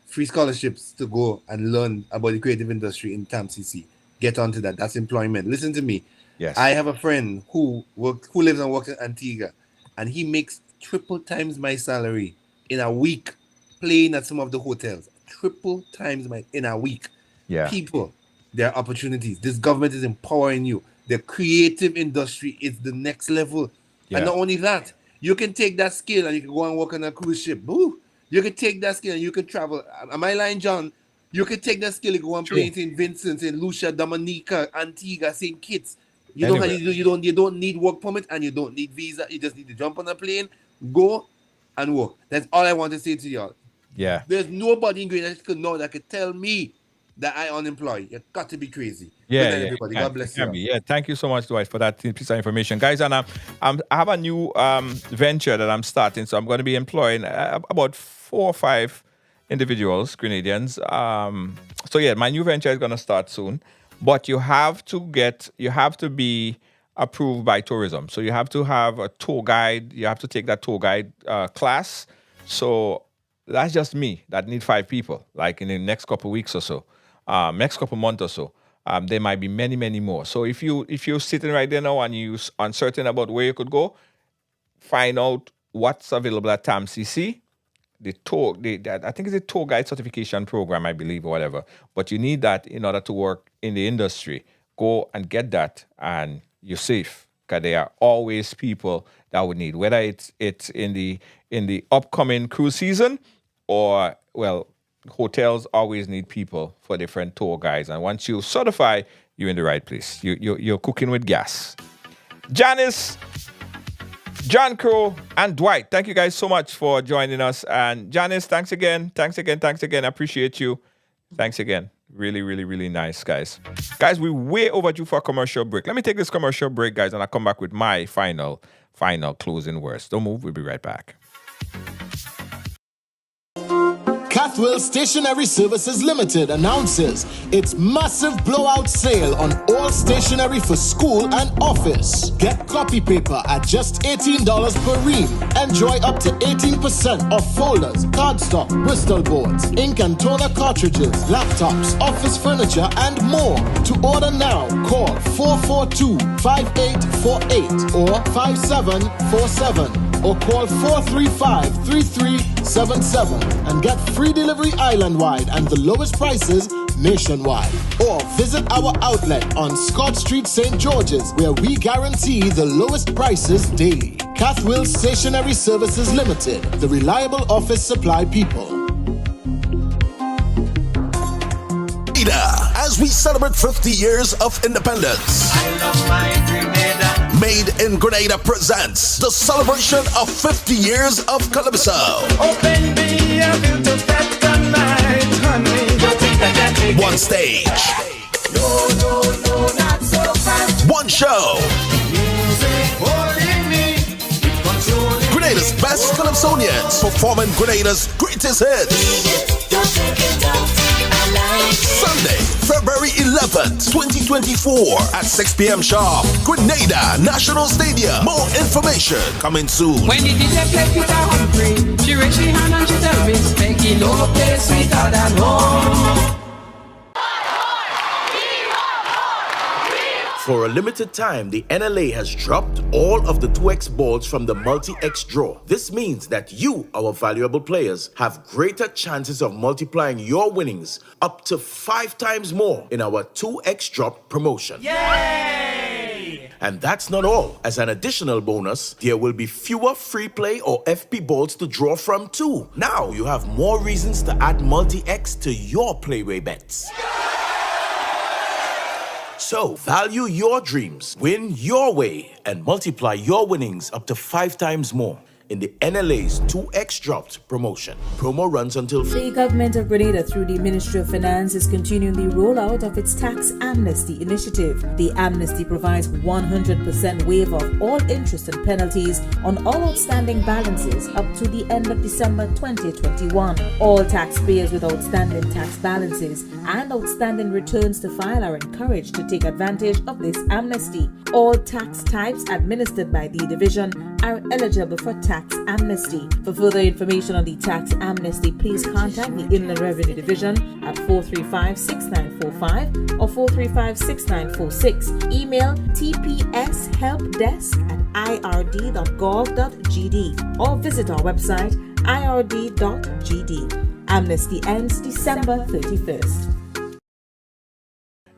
free scholarships to go and learn about the creative industry in TAMCC. Get onto that. That's employment. Listen to me. Yes. I have a friend who lives and works in Antigua, and he makes triple times my salary in a week playing at some of the hotels. Triple times in a week. Yeah. People, there are opportunities. This government is empowering you. The creative industry is the next level. Yeah. And not only that, you can take that skill and you can go and work on a cruise ship. Woo! You can take that skill and you can travel. Am I lying, John? You can take that skill and go and play in St. Vincent, St. Lucia, Dominica, Antigua, St. Kitts. You don't need work permit and you don't need visa. You just need to jump on a plane, go and work. That's all I want to say to y'all. Yeah. There's nobody in Greenwich that could tell me that I unemployed. You got to be crazy. Yeah, everybody. God bless you. Yeah, thank you so much, Dwight, for that piece of information, guys. And I have a new venture that I'm starting, so I'm going to be employing about 4 or 5 individuals, Grenadians. So yeah, my new venture is going to start soon, but you have to be approved by tourism. So you have to have a tour guide. You have to take that tour guide class. So that's just me. That need 5 people, like in the next couple of weeks or so, next couple of months or so. There might be many, many more. So if you're sitting right there now and you're uncertain about where you could go, find out what's available at TAMCC. I think it's a tour guide certification program, I believe, or whatever. But you need that in order to work in the industry. Go and get that, and you're safe. Because there are always people that would need, whether it's in the upcoming cruise season, or hotels always need people for different tour guides. And once you certify, you're in the right place. You're cooking with gas. Janice, John Crow, and Dwight, thank you guys so much for joining us. And Janice, thanks again. I appreciate you. Thanks again. Really, really, really nice, guys. Guys, we're way overdue for a commercial break. Let me take this commercial break, guys, and I'll come back with my final closing words. Don't move. We'll be right back. Cathwell Stationery Services Limited announces its massive blowout sale on all stationery for school and office. Get copy paper at just $18 per ream. Enjoy up to 18% off folders, cardstock, Bristol boards, ink and toner cartridges, laptops, office furniture, and more. To order now, call 442-5848 or 5747. Or call 435-3377 and get free delivery island-wide and the lowest prices nationwide. Or visit our outlet on Scott Street, St. George's, where we guarantee the lowest prices daily. Cathwill Stationery Services Limited, the reliable office supply people. As we celebrate 50 years of independence, I love my Grenada. Made in Grenada presents the celebration of 50 years of Calypso. Open me a little better night, honey. One stage. No, not so fast. One show. Music holding me, controlling. Grenada's best Calypsonians performing Grenada's greatest hits. Don't take it out. Sunday, February 11th, 2024 at 6 p.m. sharp. Grenada National Stadium. More information coming soon. When the DJ play Peter Humphrey, she raise her hand and she tell me, making no place sweeter than home. For a limited time, the NLA has dropped all of the 2x balls from the multi-X draw. This means that you, our valuable players, have greater chances of multiplying your winnings up to 5 times more in our 2x drop promotion. Yay! And that's not all. As an additional bonus, there will be fewer free play or FP balls to draw from too. Now you have more reasons to add multi-X to your playway bets. So, value your dreams, win your way, and multiply your winnings up to 5 times more in the NLA's 2x dropped promotion. Promo runs until... The government of Grenada, through the Ministry of Finance, is continuing the rollout of its tax amnesty initiative. The amnesty provides 100% waiver of all interest and penalties on all outstanding balances up to the end of December 2021. All taxpayers with outstanding tax balances and outstanding returns to file are encouraged to take advantage of this amnesty. All tax types administered by the division are eligible for tax amnesty. For further information on the tax amnesty, please contact the Inland Revenue Division at 435-6945 or 435-6946. Email tpshelpdesk@ird.gov.gd or visit our website ird.gd. Amnesty ends December 31st.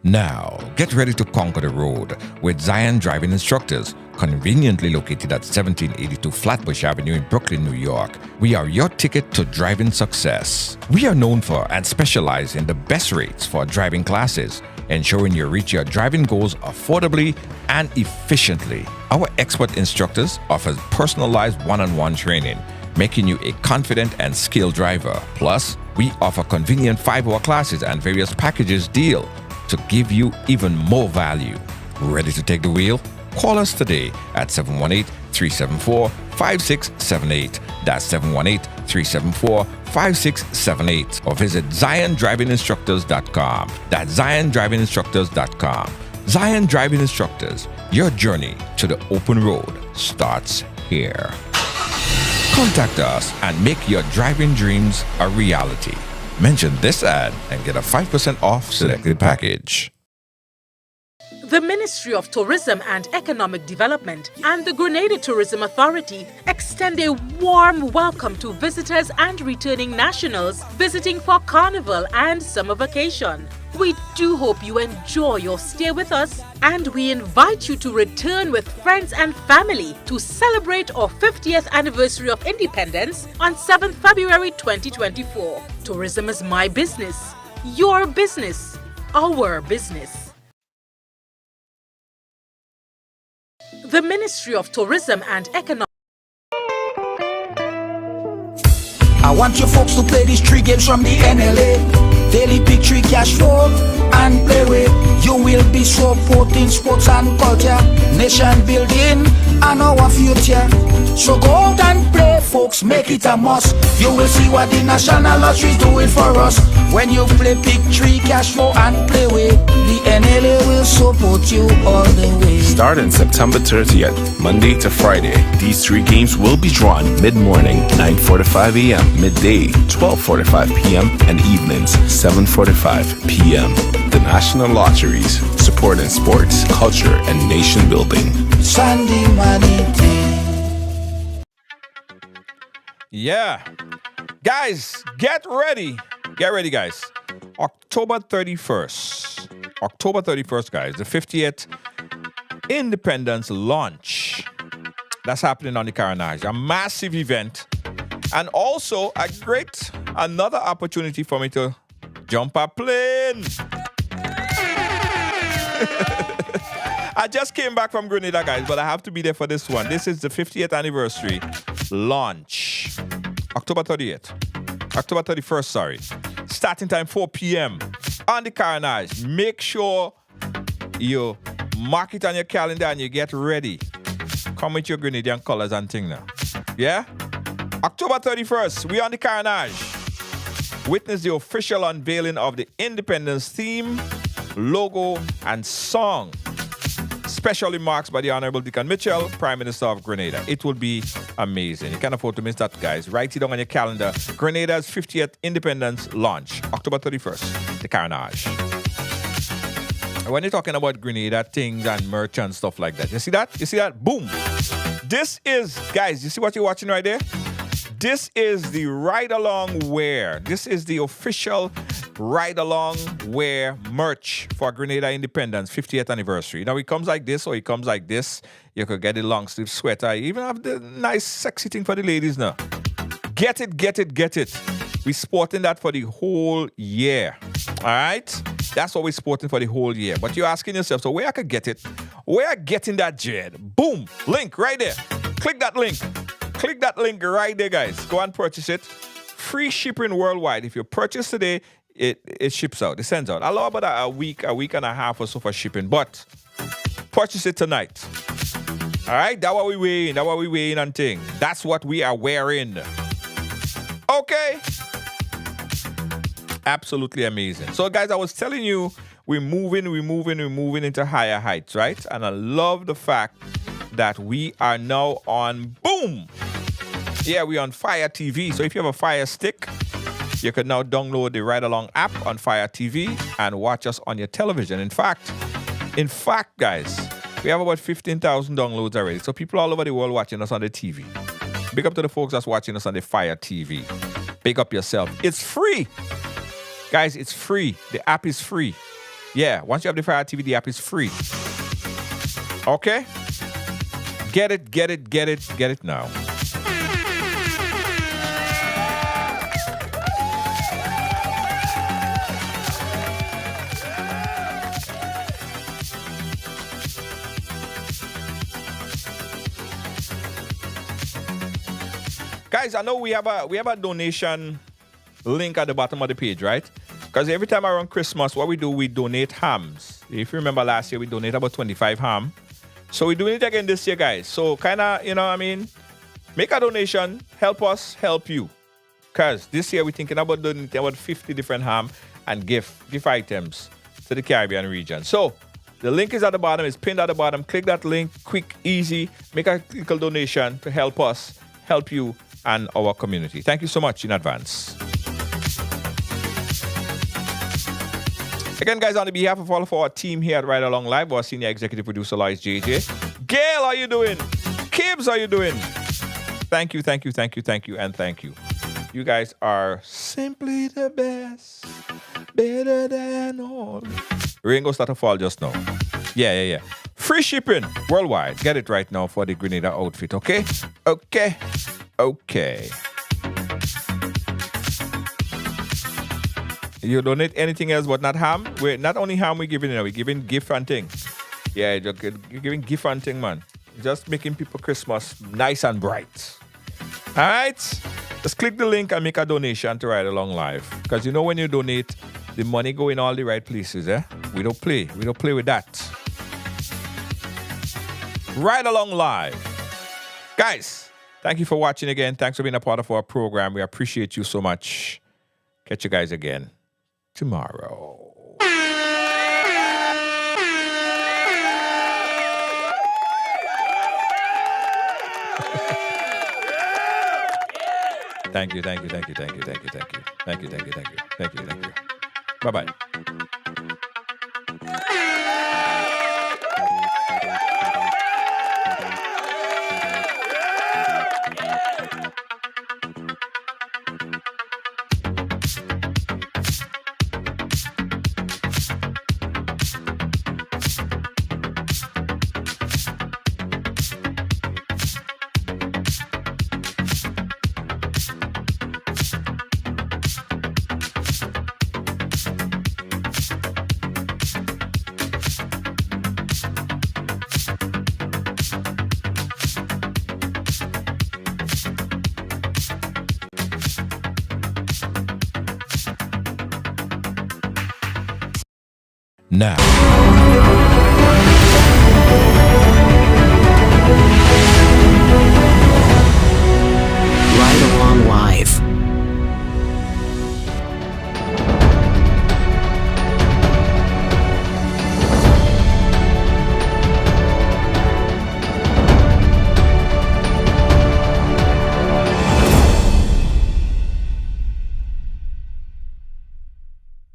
Now, get ready to conquer the road with Zion Driving Instructors, conveniently located at 1782 Flatbush Avenue in Brooklyn, New York. We are your ticket to driving success. We are known for and specialize in the best rates for driving classes, ensuring you reach your driving goals affordably and efficiently. Our expert instructors offer personalized one-on-one training, making you a confident and skilled driver. Plus, we offer convenient 5-hour classes and various packages deal to give you even more value. Ready to take the wheel? Call us today at 718-374-5678. That's 718-374-5678. Or visit ZionDrivingInstructors.com. That's ZionDrivingInstructors.com. Zion Driving Instructors, your journey to the open road starts here. Contact us and make your driving dreams a reality. Mention this ad and get a 5% off selected package. The Ministry of Tourism and Economic Development and the Grenada Tourism Authority extend a warm welcome to visitors and returning nationals visiting for Carnival and summer vacation. We do hope you enjoy your stay with us, and we invite you to return with friends and family to celebrate our 50th anniversary of independence on 7th February 2024. Tourism is my business, your business, our business. The Ministry of Tourism and Economic. I want you folks to play these 3 games from the NLA. Daily pick 3 cash flow and play with. You will be supporting sports and culture, nation building and our future. So go out and play, folks, make it a must. You will see what the National Lottery is doing for us. When you play pick 3 cash flow and play with, the NLA will support you all the way. Starting September 30th, Monday to Friday, these 3 games will be drawn mid-morning, 9:45 a.m., midday, 12:45 p.m., and evenings, 7:45 p.m. The National Lotteries, supporting sports, culture, and nation building. Sunday money. Yeah. Guys, get ready. Get ready, guys. October 31st. October 31st, guys. The 50th Independence launch. That's happening on the Carnage. A massive event. And also another opportunity for me to jump a plane. I just came back from Grenada, guys, but I have to be there for this one. This is the 50th anniversary launch. October 31st, sorry. Starting time 4 p.m. on the Carnage. Make sure you mark it on your calendar and you get ready. Come with your Grenadian colors and thing now. Yeah? October 31st, we on the Carnage. Witness the official unveiling of the Independence theme, logo, and song. Specially marked by the Honorable Deacon Mitchell, Prime Minister of Grenada. It will be amazing. You can't afford to miss that, guys. Write it down on your calendar. Grenada's 50th Independence launch, October 31st, the Carnage. When you're talking about Grenada things and merch and stuff like that, you see that? You see that? Boom. This is, guys, you see what you're watching right there? This is the ride-along wear. This is the official ride-along wear merch for Grenada Independence 50th anniversary. Now, it comes like this or it comes like this. You could get the long-sleeve sweater. You even have the nice, sexy thing for the ladies now. Get it, get it, get it. We're sporting that for the whole year. All right? That's what we're sporting for the whole year. But you're asking yourself, so where I could get it? Where I getting that jet? Boom. Link right there. Click that link. Click that link right there, guys. Go and purchase it. Free shipping worldwide. If you purchase today, it ships out. It sends out. Allow about a week and a half or so for shipping. But purchase it tonight. All right? That's what we wearing. That's what we wearing and thing. That's what we are wearing. Okay? Absolutely amazing. So, guys, I was telling you, we're moving into higher heights, right? And I love the fact that we are now on, boom! Yeah, we're on Fire TV. So if you have a Fire Stick, you can now download the Ride Along app on Fire TV and watch us on your television. In fact, guys, we have about 15,000 downloads already. So people all over the world watching us on the TV. Big up to the folks that's watching us on the Fire TV. Big up yourself. It's free. Guys, it's free. The app is free. Yeah, once you have the Fire TV, the app is free. Okay? Get it now. Guys, I know we have a donation link at the bottom of the page, right? Because every time around Christmas, what we do, we donate hams. If you remember last year, we donated about 25 ham. So we're doing it again this year, guys. So kind of, you know what I mean? Make a donation. Help us help you. Because this year we're thinking about donating about 50 different ham and gift items to the Caribbean region. So the link is at the bottom. It's pinned at the bottom. Click that link. Quick, easy. Make a little donation to help us, help you, and our community. Thank you so much in advance. Again, guys, on behalf of all of our team here at Ride Along Live, our senior executive producer, Lois JJ. Gail, how you doing? Kibbs, how you doing? Thank you, and thank you. You guys are simply the best, better than all. Rain go start to fall just now. Yeah. Free shipping worldwide. Get it right now for the Grenada outfit, okay? Okay. You donate anything else but not ham? We're not only ham we're giving, we're giving gift and thing. Yeah, you're giving gift and thing, man. Just making people Christmas nice and bright. All right? Just click the link and make a donation to Ride Along Live. Because you know when you donate, the money go in all the right places, eh? We don't play with that. Ride Along Live. Guys, thank you for watching again. Thanks for being a part of our program. We appreciate you so much. Catch you guys again tomorrow. Thank you. Bye-bye. now.